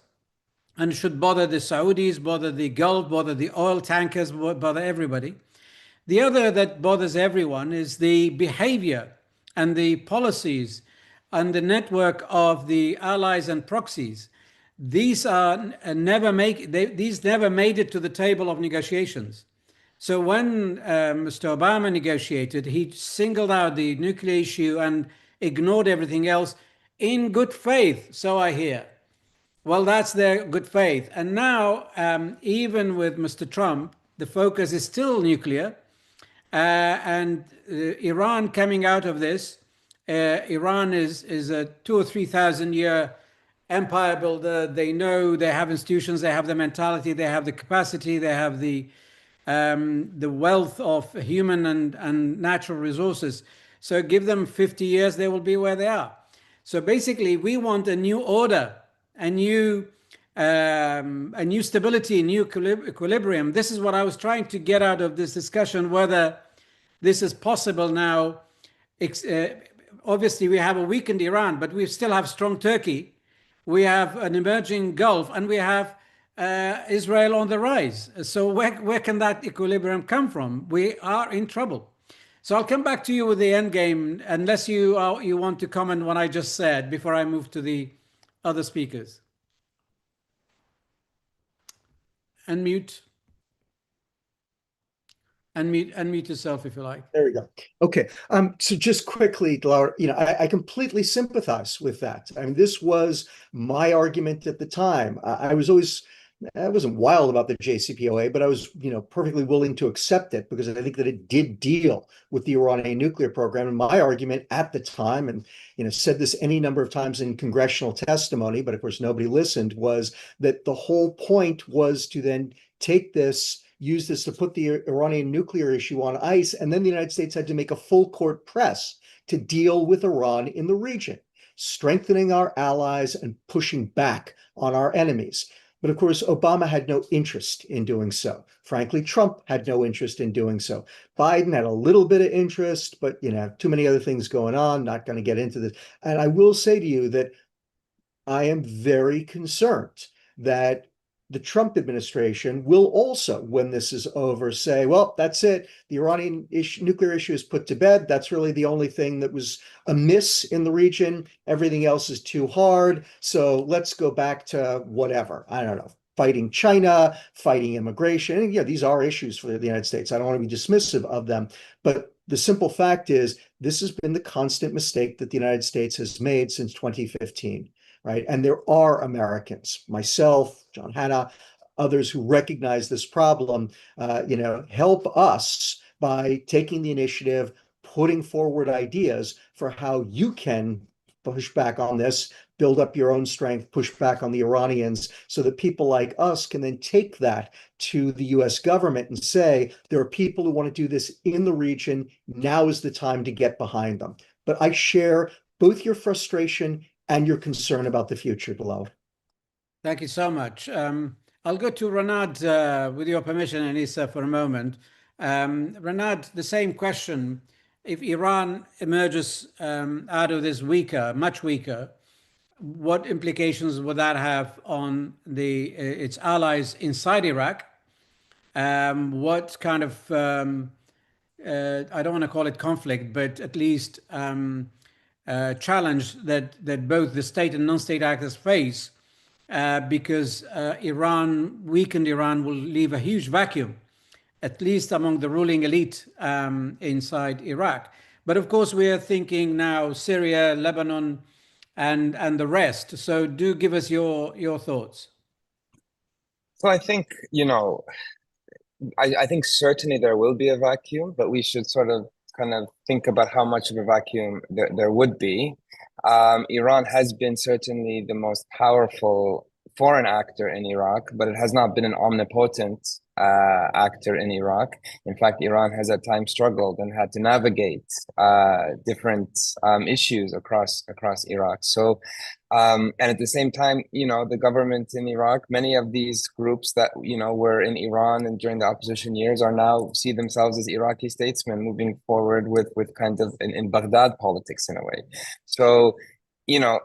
and should bother the Saudis, bother the Gulf, bother the oil tankers, bother everybody. The other that bothers everyone is the behavior and the policies and the network of the allies and proxies. These never made it to the table of negotiations. So when Mr. Obama negotiated, he singled out the nuclear issue and ignored everything else in good faith, so I hear. Well, that's their good faith. And now, even with Mr. Trump, the focus is still nuclear. And Iran coming out of this, Iran is a 2,000 or 3,000 year empire builder. They know they have institutions, they have the mentality, they have the capacity, they have the wealth of human and natural resources. So give them 50 years, they will be where they are. So basically, we want a new order, a new stability, a new equilibrium. This is what I was trying to get out of this discussion, whether this is possible now. Obviously, we have a weakened Iran, but we still have strong Turkey. We have an emerging Gulf, and we have Israel on the rise. So where can that equilibrium come from? We are in trouble. So I'll come back to you with the end game, unless you want to comment what I just said before I move to the other speakers. Unmute. Unmute yourself if you like. There we go. Okay. So just quickly, Laura, I completely sympathize with that. I mean, this was my argument at the time. I wasn't wild about the JCPOA, but I was, perfectly willing to accept it because I think that it did deal with the Iranian nuclear program. And my argument at the time, and, said this any number of times in congressional testimony, but of course nobody listened, was that the whole point was to then use this to put the Iranian nuclear issue on ice. And then the United States had to make a full court press to deal with Iran in the region, strengthening our allies and pushing back on our enemies. But of course, Obama had no interest in doing so. Frankly, Trump had no interest in doing so. Biden had a little bit of interest, but too many other things going on, not going to get into this. And I will say to you that I am very concerned that the Trump administration will also, when this is over, say, well, that's it. The Iranian nuclear issue is put to bed. That's really the only thing that was amiss in the region. Everything else is too hard. So let's go back to whatever. I don't know, fighting China, fighting immigration. And these are issues for the United States. I don't want to be dismissive of them. But the simple fact is, this has been the constant mistake that the United States has made since 2015. Right. And there are Americans, myself, John Hanna, others who recognize this problem, help us by taking the initiative, putting forward ideas for how you can push back on this, build up your own strength, push back on the Iranians, so that people like us can then take that to the US government and say, there are people who want to do this in the region. Now is the time to get behind them. But I share both your frustration and your concern about the future, Bilal. Thank you so much. I'll go to Renad, with your permission, Anissa, for a moment. Renad, the same question. If Iran emerges out of this much weaker, what implications would that have on its allies inside Iraq? What kind of, I don't want to call it conflict, but at least challenge that both the state and non-state actors face, because weakened Iran will leave a huge vacuum, at least among the ruling elite inside Iraq. But of course, we are thinking now Syria, Lebanon, and the rest. So do give us your thoughts. So I think, I think certainly there will be a vacuum, but we should sort of kind of think about how much of a vacuum there would be. Iran has been certainly the most powerful foreign actor in Iraq, but it has not been an omnipotent actor in Iraq. In fact, Iran has at times struggled and had to navigate different issues across Iraq. So, and at the same time, the government in Iraq, many of these groups that, were in Iran and during the opposition years are now see themselves as Iraqi statesmen moving forward with kind of in Baghdad politics in a way. So,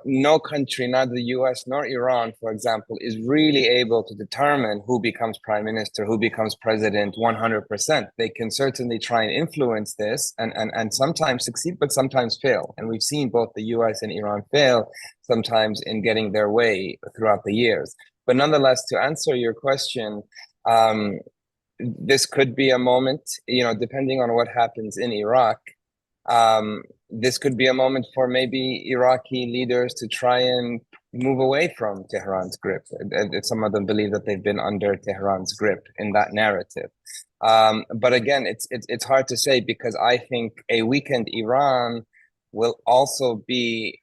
no country, not the US nor Iran, for example, is really able to determine who becomes prime minister, who becomes president 100%. They can certainly try and influence this and sometimes succeed, but sometimes fail. And we've seen both the US and Iran fail sometimes in getting their way throughout the years. But nonetheless, to answer your question, this could be a moment, depending on what happens in Iraq. This could be a moment for maybe Iraqi leaders to try and move away from Tehran's grip. Some of them believe that they've been under Tehran's grip in that narrative. But again, it's hard to say, because I think a weakened Iran will also be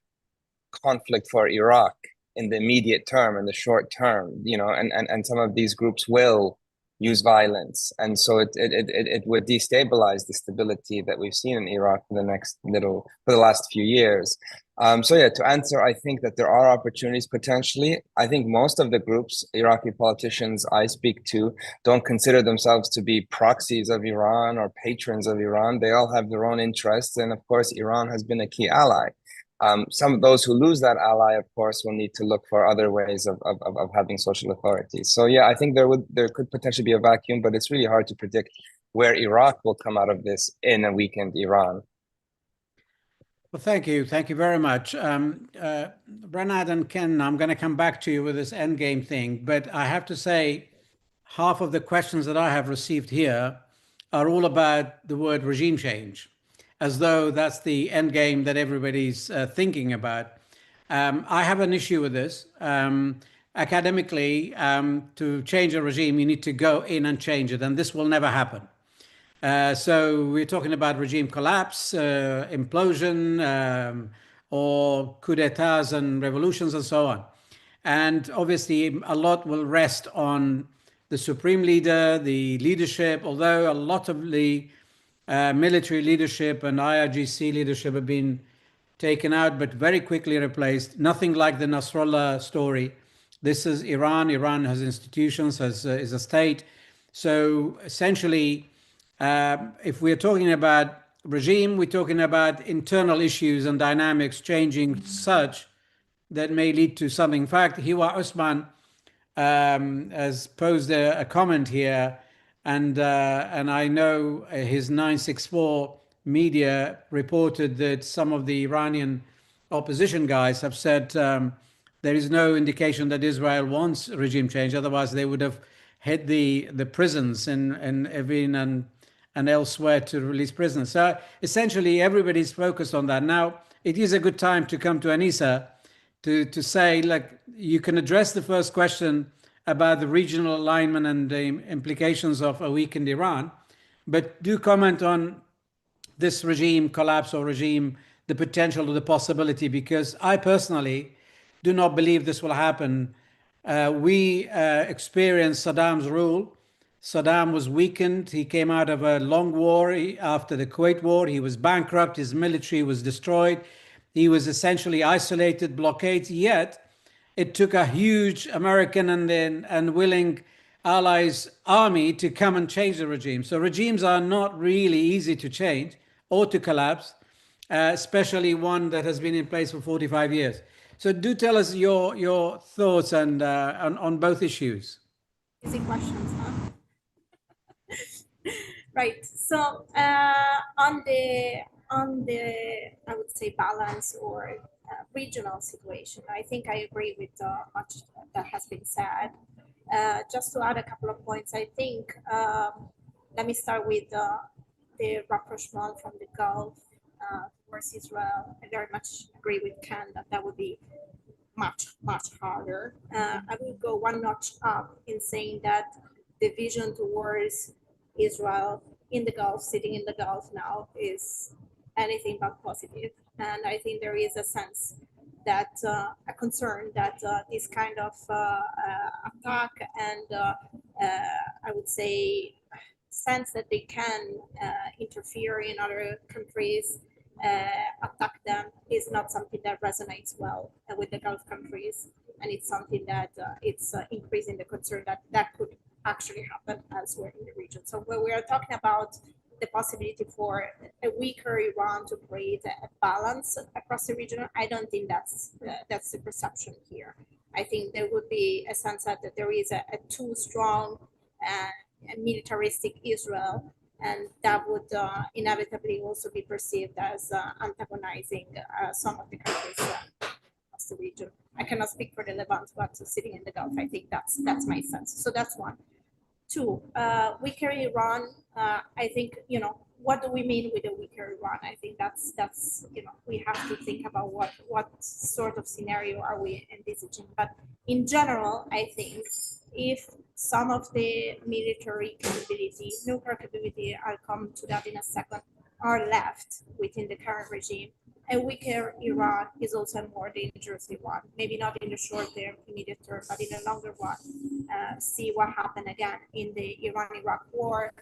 conflict for Iraq in the immediate term, in the short term, and some of these groups will use violence, and so it would destabilize the stability that we've seen in Iraq for the last few years. So yeah, to answer, I think that there are opportunities potentially. I think most of the groups, Iraqi politicians I speak to, don't consider themselves to be proxies of Iran or patrons of Iran. They all have their own interests, and of course, Iran has been a key ally. Some of those who lose that ally, of course, will need to look for other ways of having social authority. So yeah, I think there could potentially be a vacuum, but it's really hard to predict where Iraq will come out of this in a weakened Iran. Well, thank you. Thank you very much. Bernard and Ken, I'm going to come back to you with this endgame thing, but I have to say, half of the questions that I have received here are all about the word regime change, as though that's the end game that everybody's thinking about. I have an issue with this. Academically, to change a regime, you need to go in and change it, and this will never happen. So we're talking about regime collapse, implosion, or coup d'etats and revolutions and so on. And obviously, a lot will rest on the supreme leader, the leadership, although a lot of the military leadership and IRGC leadership have been taken out, but very quickly replaced. Nothing like the Nasrallah story. This is Iran. Iran has institutions, is a state. So essentially, if we're talking about regime, we're talking about internal issues and dynamics changing such that may lead to something. In fact, Hiwa Osman has posed a comment here, and I know his 964 media reported that some of the Iranian opposition guys have said there is no indication that Israel wants regime change. Otherwise, they would have hit the prisons in Evin and elsewhere to release prisoners. So essentially, everybody's focused on that. Now, it is a good time to come to Anissa to say, like, you can address the first question about the regional alignment and the implications of a weakened Iran, but do comment on this regime collapse or regime, the potential or the possibility, because I personally do not believe this will happen. We experienced Saddam's rule. Saddam was weakened. He came out of a long war after the Kuwait War. He was bankrupt. His military was destroyed. He was essentially isolated, blockaded. Yet it took a huge American and willing allies army to come and change the regime. So regimes are not really easy to change or to collapse, especially one that has been in place for 45 years. So do tell us your thoughts and on both issues. Easy questions, huh? Right. So on the I would say balance or regional situation, I think I agree with much that has been said. Just to add a couple of points, I think let me start with the rapprochement from the Gulf towards Israel. I very much agree with Ken that that would be much harder. I will go one notch up in saying that the vision towards Israel in the Gulf, sitting in the Gulf now, is anything but positive. And I think there is a sense that a concern that this kind of attack and I would say sense that they can interfere in other countries, attack them, is not something that resonates well with the Gulf countries. And it's something that it's increasing the concern that that could actually happen elsewhere in the region. So when we are talking about the possibility for a weaker Iran to create a balance across the region, I don't think that's the perception here. I think there would be a sense that there is a too strong militaristic Israel, and that would inevitably also be perceived as antagonizing some of the countries across the region. I cannot speak for the Levant, but sitting in the Gulf, I think that's my sense. So that's one. Two, weaker Iran. I think, what do we mean with a weaker Iran? I think that's we have to think about what sort of scenario are we envisaging. But in general, I think if some of the military capability, nuclear capability, I'll come to that in a second, are left within the current regime, a weaker Iran is also a more dangerous Iran. Maybe not in the short term, immediate term, but in the longer run. See what happened again in the Iran-Iraq war.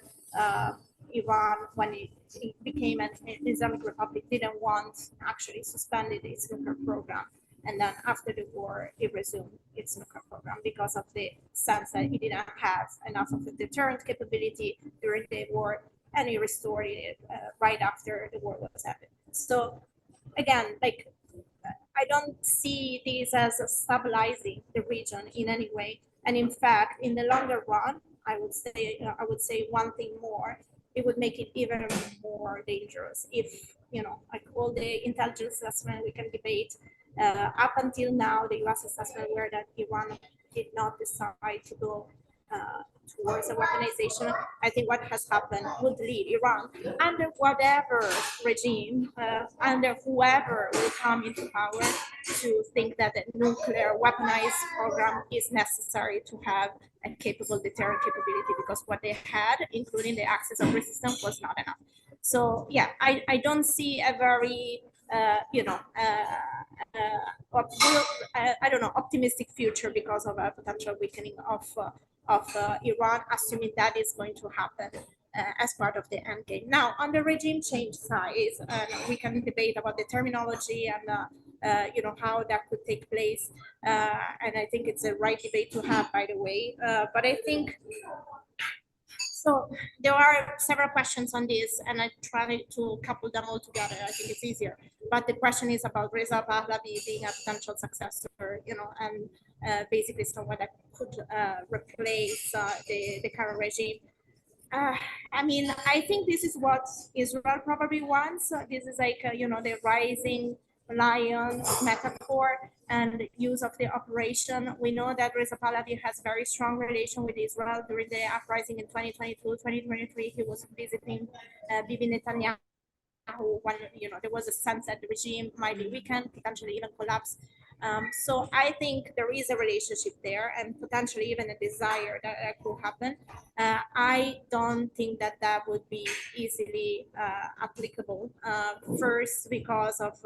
Iran, when it became an Islamic Republic, didn't want, actually suspended its nuclear program. And then after the war, it resumed its nuclear program because of the sense that it didn't have enough of a deterrent capability during the war, and it restored it right after the war was ended. So again, like, I don't see this as stabilizing the region in any way. And in fact, in the longer run, I would say one thing more. It would make it even more dangerous if, like all the intelligence assessment we can debate. Up until now, the U.S. assessment were that Iran did not decide to go towards a weaponization. I think what has happened would lead Iran, under whatever regime, under whoever will come into power, to think that a nuclear weaponized program is necessary to have a capable deterrent capability, because what they had, including the axis of resistance, was not enough. So yeah, I don't see a very I don't know, optimistic future because of a potential weakening of Iran, assuming that is going to happen as part of the end game. Now, on the regime change side, we can debate about the terminology and how that could take place, and I think it's a right debate to have, by the way. But I think so. There are several questions on this, and I try to couple them all together. I think it's easier. But the question is about Reza Pahlavi being a potential successor, and basically someone that could replace the current regime. I mean, I think this is what Israel probably wants. This is like, the rising lion metaphor and use of the operation. We know that Reza Pahlavi has very strong relation with Israel. During the uprising in 2022, 2023, he was visiting Bibi Netanyahu when, there was a sense that the regime might be weakened, potentially even collapse. So I think there is a relationship there, and potentially even a desire that could happen. I don't think that would be easily applicable. First, because of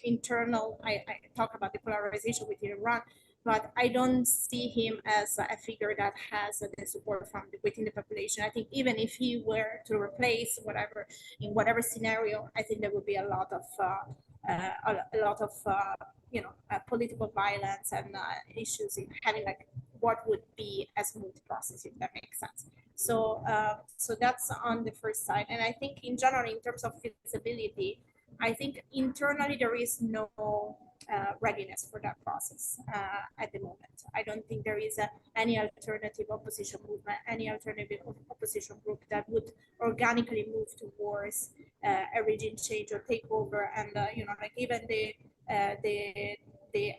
internal. I talk about the polarization within Iran, but I don't see him as a figure that has the support from within the population. I think even if he were to replace in whatever scenario, I think there would be a lot of political violence and issues in having like what would be a smooth process, if that makes sense. So that's on the first side. And I think in general, in terms of feasibility, I think internally there is no readiness for that process at the moment. I don't think there is any alternative opposition movement, any alternative opposition group that would organically move towards a regime change or takeover. And like even the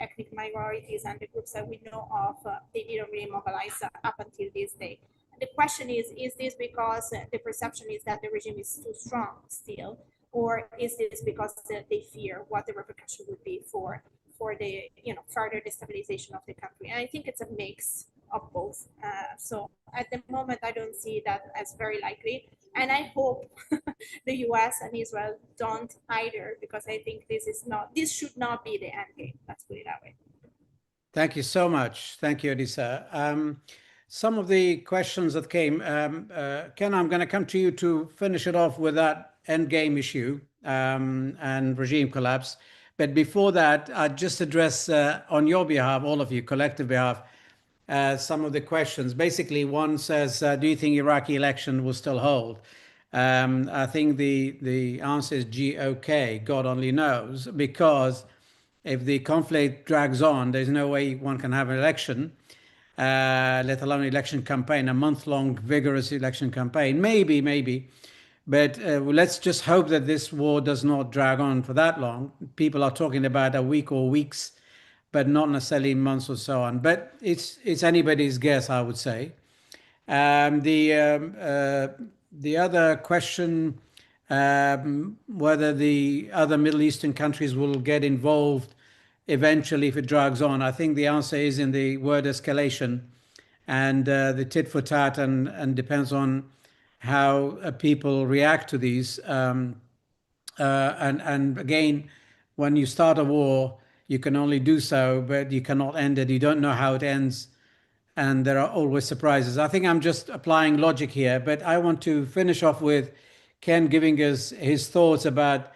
ethnic minorities and the groups that we know of, they didn't really mobilize up until this day. The question is this because the perception is that the regime is too strong still, or is this because they fear what the repercussion would be for the further destabilization of the country? And I think it's a mix of both. So at the moment, I don't see that as very likely. And I hope the US and Israel don't either, because I think this should not be the end game. Let's put it that way. Thank you so much. Thank you, Adisa. Some of the questions that came, Ken, I'm going to come to you to finish it off with that endgame issue and regime collapse. But before that, I'd just address on your behalf, all of you, collective behalf, some of the questions. Basically, one says, do you think Iraqi election will still hold? I think the answer is GOK, God only knows, because if the conflict drags on, there's no way one can have an election, let alone an election campaign, a month-long vigorous election campaign. Maybe. But let's just hope that this war does not drag on for that long. People are talking about a week or weeks, but not necessarily months or so on. But it's anybody's guess, I would say. The other question, whether the other Middle Eastern countries will get involved eventually if it drags on, I think the answer is in the word escalation and the tit for tat, and depends on how people react to these. And again, when you start a war, you can only do so, but you cannot end it. You don't know how it ends, and there are always surprises. I think I'm just applying logic here, but I want to finish off with Ken giving us his thoughts about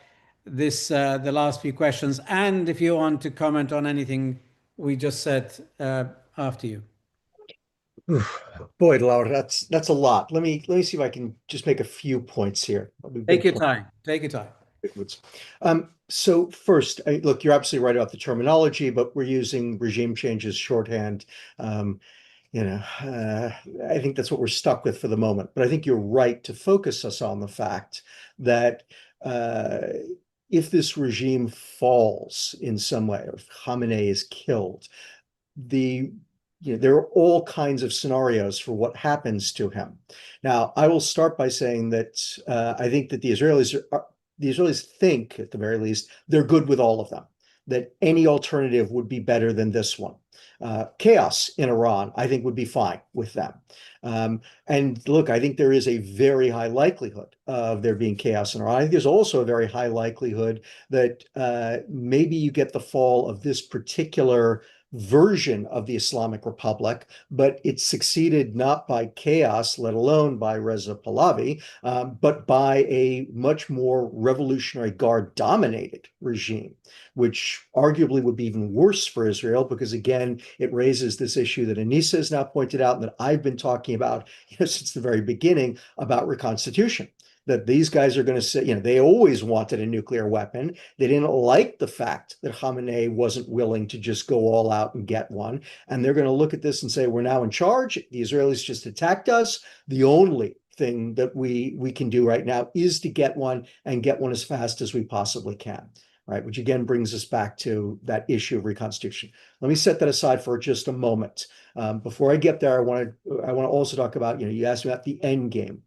this, the last few questions, and if you want to comment on anything we just said after you. Oof. Boy, Laura, that's a lot. Let me see if I can just make a few points here. Take your time. Take your time. So first, look, you're absolutely right about the terminology, but we're using regime change as shorthand. Um, I think that's what we're stuck with for the moment. But I think you're right to focus us on the fact that uh, if this regime falls in some way, or if Khamenei is killed, there are all kinds of scenarios for what happens to him. Now, I will start by saying that I think that the Israelis think, at the very least, they're good with all of them, that any alternative would be better than this one. Chaos in Iran, I think, would be fine with them. And look, I think there is a very high likelihood of there being chaos in Iran. I think there's also a very high likelihood that maybe you get the fall of this particular version of the Islamic Republic, but it succeeded not by chaos, let alone by Reza Pahlavi, but by a much more Revolutionary Guard dominated regime, which arguably would be even worse for Israel because, again, it raises this issue that Anissa has now pointed out and that I've been talking about since the very beginning about reconstitution. That these guys are going to say, they always wanted a nuclear weapon. They didn't like the fact that Khamenei wasn't willing to just go all out and get one. And they're going to look at this and say, we're now in charge. The Israelis just attacked us. The only thing that we can do right now is to get one and get one as fast as we possibly can. Right, which again brings us back to that issue of reconstitution. Let me set that aside for just a moment. Before I get there, I want to also talk about, you asked me about the end game.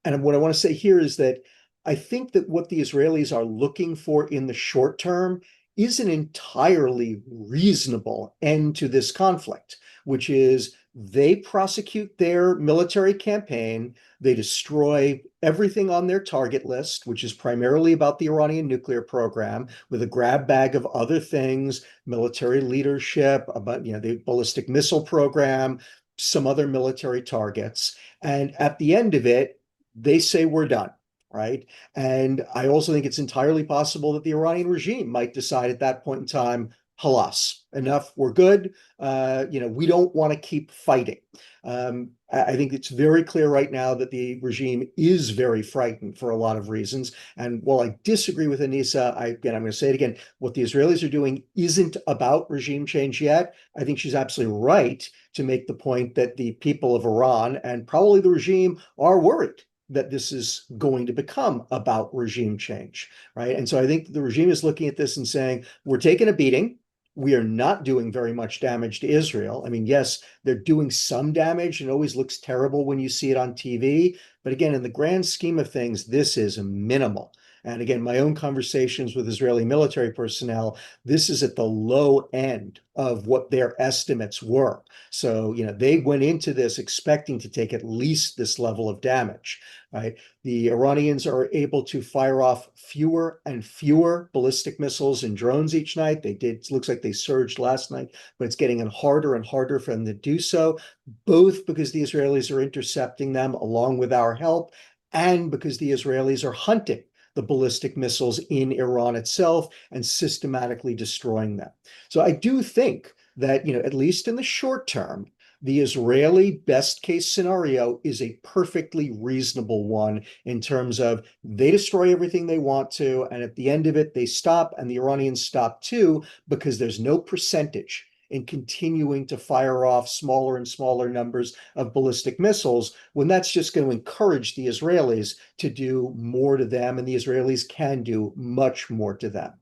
And what I want to say here is that I think that what the Israelis are looking for in the short term is an entirely reasonable end to this conflict, which is they prosecute their military campaign, they destroy everything on their target list, which is primarily about the Iranian nuclear program, with a grab bag of other things, military leadership, about the ballistic missile program, some other military targets. And at the end of it, they say we're done, right? And I also think it's entirely possible that the Iranian regime might decide at that point in time, halas, enough, we're good. We don't want to keep fighting. I think it's very clear right now that the regime is very frightened for a lot of reasons. And while I disagree with Anissa, I'm going to say it again, what the Israelis are doing isn't about regime change yet. I think she's absolutely right to make the point that the people of Iran and probably the regime are worried that this is going to become about regime change, right? And so I think the regime is looking at this and saying, we're taking a beating. We are not doing very much damage to Israel. I mean, yes, they're doing some damage and it always looks terrible when you see it on TV. But again, in the grand scheme of things, this is minimal. And again, my own conversations with Israeli military personnel, this is at the low end of what their estimates were. So, they went into this expecting to take at least this level of damage, right? The Iranians are able to fire off fewer and fewer ballistic missiles and drones each night. It looks like they surged last night, but it's getting harder and harder for them to do so, both because the Israelis are intercepting them along with our help, and because the Israelis are hunting the ballistic missiles in Iran itself and systematically destroying them. So I do think that, at least in the short term, the Israeli best case scenario is a perfectly reasonable one in terms of they destroy everything they want to, and at the end of it, they stop, and the Iranians stop too, because there's no percentage in continuing to fire off smaller and smaller numbers of ballistic missiles when that's just going to encourage the Israelis to do more to them, and the Israelis can do much more to them.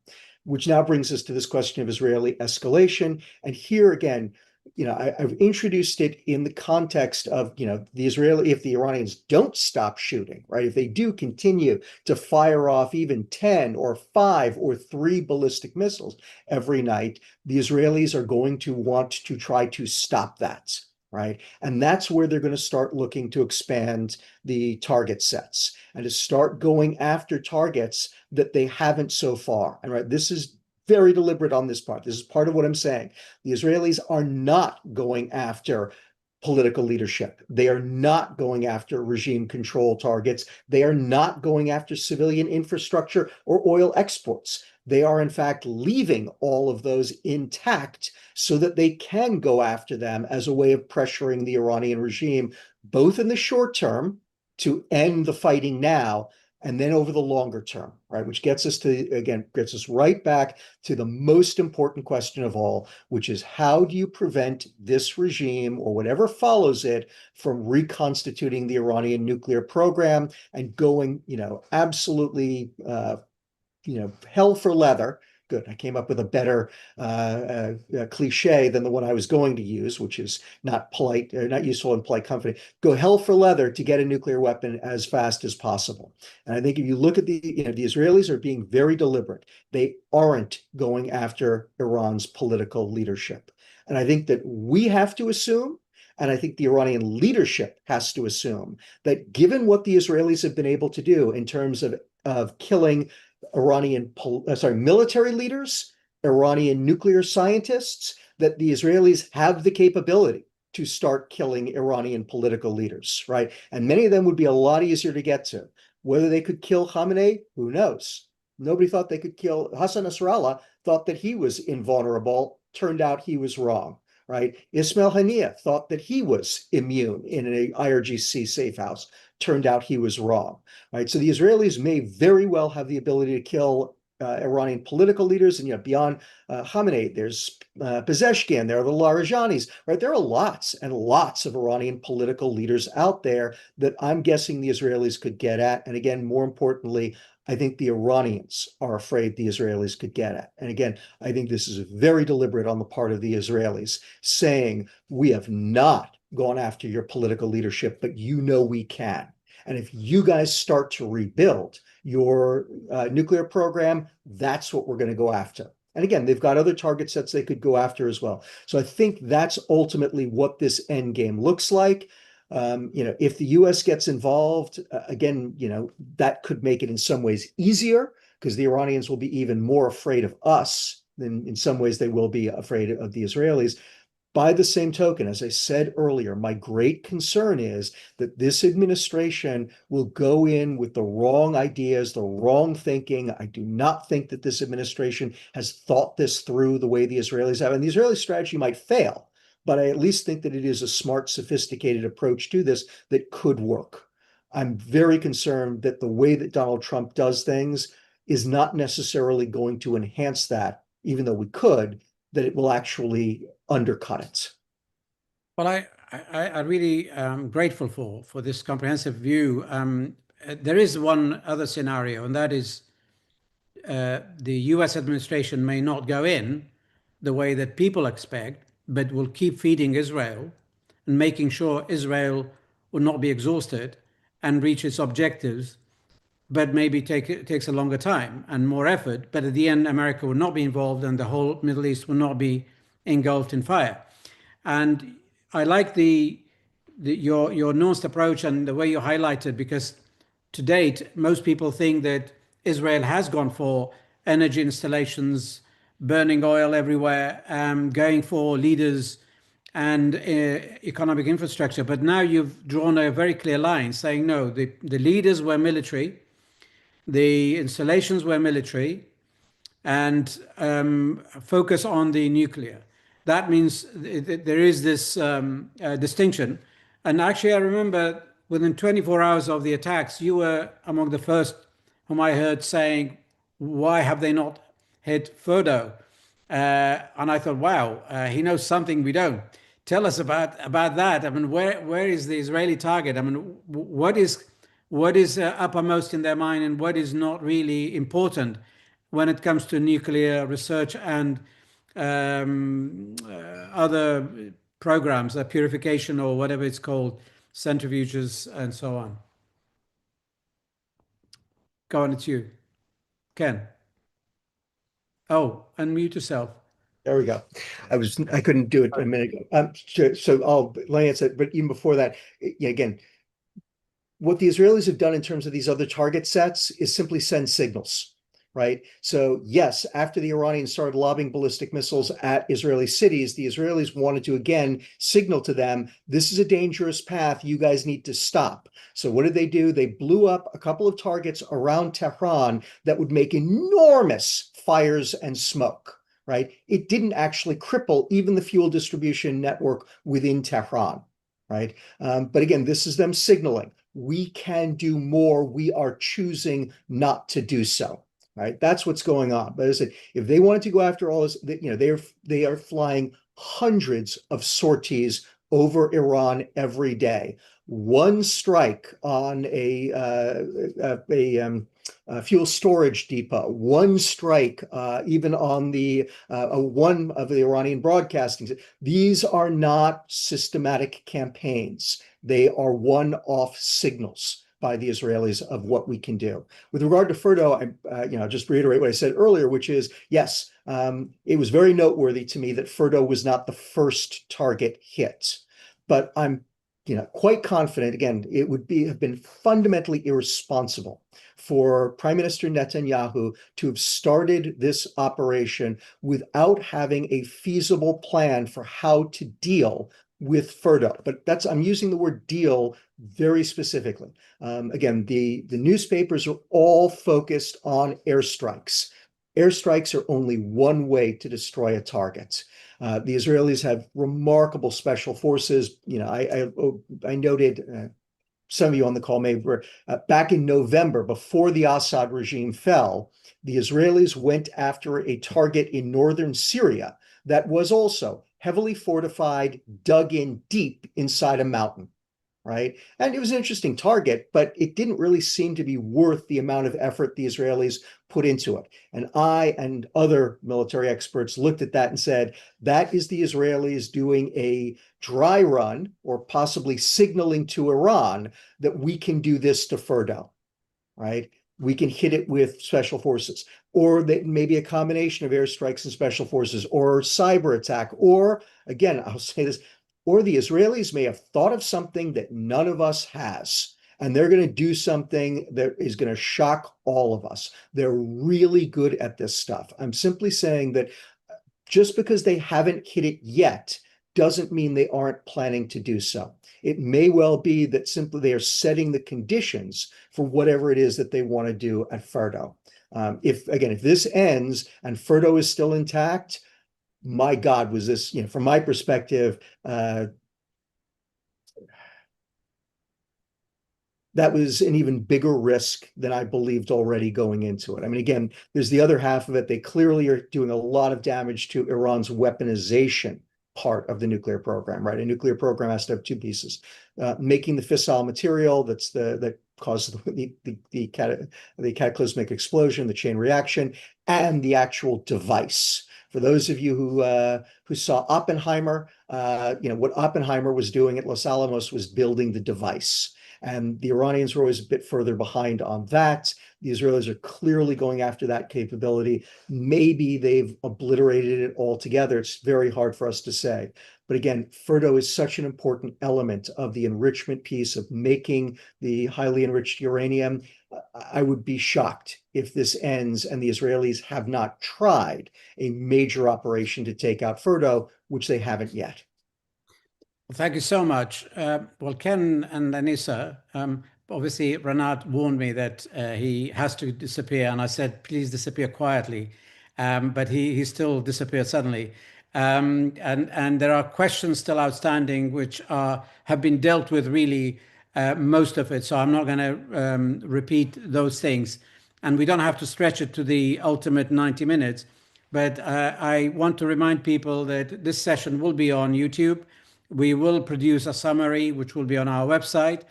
Which now brings us to this question of Israeli escalation. And here again, I've introduced it in the context of, if the Iranians don't stop shooting, right? If they do continue to fire off even 10 or 5 or 3 ballistic missiles every night, the Israelis are going to want to try to stop that, right? And that's where they're going to start looking to expand the target sets and to start going after targets that they haven't so far. And right, this is very deliberate on this part. This is part of what I'm saying. The Israelis are not going after political leadership. They are not going after regime control targets. They are not going after civilian infrastructure or oil exports. They are, in fact, leaving all of those intact so that they can go after them as a way of pressuring the Iranian regime, both in the short term to end the fighting now, and then over the longer term, right? Which gets us to, again, gets us right back to the most important question of all, which is how do you prevent this regime or whatever follows it from reconstituting the Iranian nuclear program and going, absolutely, hell for leather. Good. I came up with a better cliche than the one I was going to use, which is not polite, or not useful in polite company. Go hell for leather to get a nuclear weapon as fast as possible. And I think if you look at the Israelis are being very deliberate. They aren't going after Iran's political leadership. And I think that we have to assume, and I think the Iranian leadership has to assume, that given what the Israelis have been able to do in terms of killing military leaders, Iranian nuclear scientists, that the Israelis have the capability to start killing Iranian political leaders, right? And many of them would be a lot easier to get to. Whether they could kill Khamenei, who knows? Nobody thought they could kill Hassan Nasrallah, thought that he was invulnerable. Turned out he was wrong, right? Ismail Haniyeh thought that he was immune in an IRGC safe house. Turned out he was wrong, right? So the Israelis may very well have the ability to kill Iranian political leaders, and beyond Khamenei, there's Pezeshkian, there are the Larajanis, right? There are lots and lots of Iranian political leaders out there that I'm guessing the Israelis could get at. And again, more importantly, I think the Iranians are afraid the Israelis could get at. And again, I think this is very deliberate on the part of the Israelis, saying we have not gone after your political leadership, but we can. And if you guys start to rebuild your nuclear program, that's what we're going to go after. And again, they've got other target sets they could go after as well. So I think that's ultimately what this end game looks like. If the US gets involved, again, that could make it in some ways easier because the Iranians will be even more afraid of us than in some ways they will be afraid of the Israelis. By the same token, as I said earlier, my great concern is that this administration will go in with the wrong ideas, the wrong thinking. I do not think that this administration has thought this through the way the Israelis have. And the Israeli strategy might fail, but I at least think that it is a smart, sophisticated approach to this that could work. I'm very concerned that the way that Donald Trump does things is not necessarily going to enhance that, even though we could, that it will actually undercut it. Well, I really am grateful for this comprehensive view. There is one other scenario, and that is the US administration may not go in the way that people expect, but will keep feeding Israel and making sure Israel will not be exhausted and reach its objectives, but maybe takes a longer time and more effort. But at the end, America will not be involved and the whole Middle East will not be engulfed in fire. And I like your nuanced approach and the way you highlighted, because to date, most people think that Israel has gone for energy installations, burning oil everywhere, going for leaders and economic infrastructure. But now you've drawn a very clear line saying, no, the leaders were military, the installations were military, and focus on the nuclear. That means there is this distinction. And actually, I remember within 24 hours of the attacks, you were among the first whom I heard saying, why have they not hit Fordo? And I thought, wow, he knows something we don't. Tell us about that. I mean, where is the Israeli target? I mean, what is uppermost in their mind and what is not really important when it comes to nuclear research and other programs, purification or whatever it's called, centrifuges and so on. Go on, it's you, Ken. Oh, unmute yourself. There we go. I couldn't do it a minute ago. So I'll Lance it, but even before that, again, what the Israelis have done in terms of these other target sets is simply send signals, right? So yes, after the Iranians started lobbing ballistic missiles at Israeli cities, the Israelis wanted to again signal to them, this is a dangerous path, you guys need to stop. So what did they do? They blew up a couple of targets around Tehran that would make enormous fires and smoke, right? It didn't actually cripple even the fuel distribution network within Tehran, right? But again, this is them signaling, we can do more. We are choosing not to do so, right? That's what's going on. But as I said, if they wanted to go after all this, they are flying hundreds of sorties over Iran every day. One strike on a fuel storage depot, one strike even on the one of the Iranian broadcasting. These are not systematic campaigns. They are one-off signals by the Israelis of what we can do. With regard to Fordo, I just reiterate what I said earlier, which is yes, it was very noteworthy to me that Fordo was not the first target hit, but I'm quite confident, again, it would have been fundamentally irresponsible for Prime Minister Netanyahu to have started this operation without having a feasible plan for how to deal with Fordo. But I'm using the word deal very specifically. Again, the newspapers are all focused on airstrikes. Airstrikes are only one way to destroy a target. The Israelis have remarkable special forces. I noted, some of you on the call may remember, back in November, before the Assad regime fell, the Israelis went after a target in northern Syria that was also heavily fortified, dug in deep inside a mountain, right? And it was an interesting target, but it didn't really seem to be worth the amount of effort the Israelis put into it. And I and other military experts looked at that and said, that is the Israelis doing a dry run or possibly signaling to Iran that we can do this to Fordo, right? We can hit it with special forces, or that maybe a combination of airstrikes and special forces, or cyber attack, or again, I'll say this, or the Israelis may have thought of something that none of us has, and they're going to do something that is going to shock all of us. They're really good at this stuff. I'm simply saying that just because they haven't hit it yet doesn't mean they aren't planning to do so. It may well be that simply they are setting the conditions for whatever it is that they want to do at Fordo. If this ends and Fordo is still intact, my God, was this, from my perspective, that was an even bigger risk than I believed already going into it. I mean, again, there's the other half of it. They clearly are doing a lot of damage to Iran's weaponization part of the nuclear program, right? A nuclear program has to have two pieces: making the fissile material that causes the cataclysmic explosion, the chain reaction, and the actual device. For those of you who saw Oppenheimer, what Oppenheimer was doing at Los Alamos was building the device. And the Iranians were always a bit further behind on that. The Israelis are clearly going after that capability. Maybe they've obliterated it altogether. It's very hard for us to say. But again, Fordo is such an important element of the enrichment piece of making the highly enriched uranium. I would be shocked if this ends and the Israelis have not tried a major operation to take out Fordo, which they haven't yet. Thank you so much. Well, Ken and Anissa, obviously Renat warned me that he has to disappear, and I said, please disappear quietly. But he still disappeared suddenly. And there are questions still outstanding, which have been dealt with really, most of it. So I'm not going to repeat those things. And we don't have to stretch it to the ultimate 90 minutes. But I want to remind people that this session will be on YouTube. We will produce a summary, which will be on our website.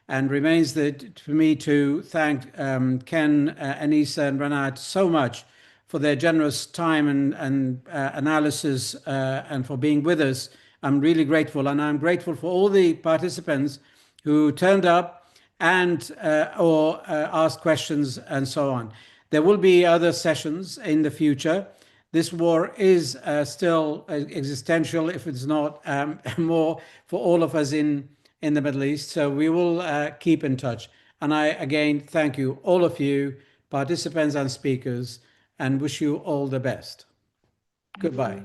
And remains that for me to thank Ken, Anissa, and Renat so much for their generous time and analysis and for being with us. I'm really grateful. And I'm grateful for all the participants who turned up and or asked questions and so on. There will be other sessions in the future. this war is still existential, if it's not more, for all of us in the Middle East. So we will keep in touch. And I again thank you, all of you, participants and speakers, and wish you all the best. Goodbye.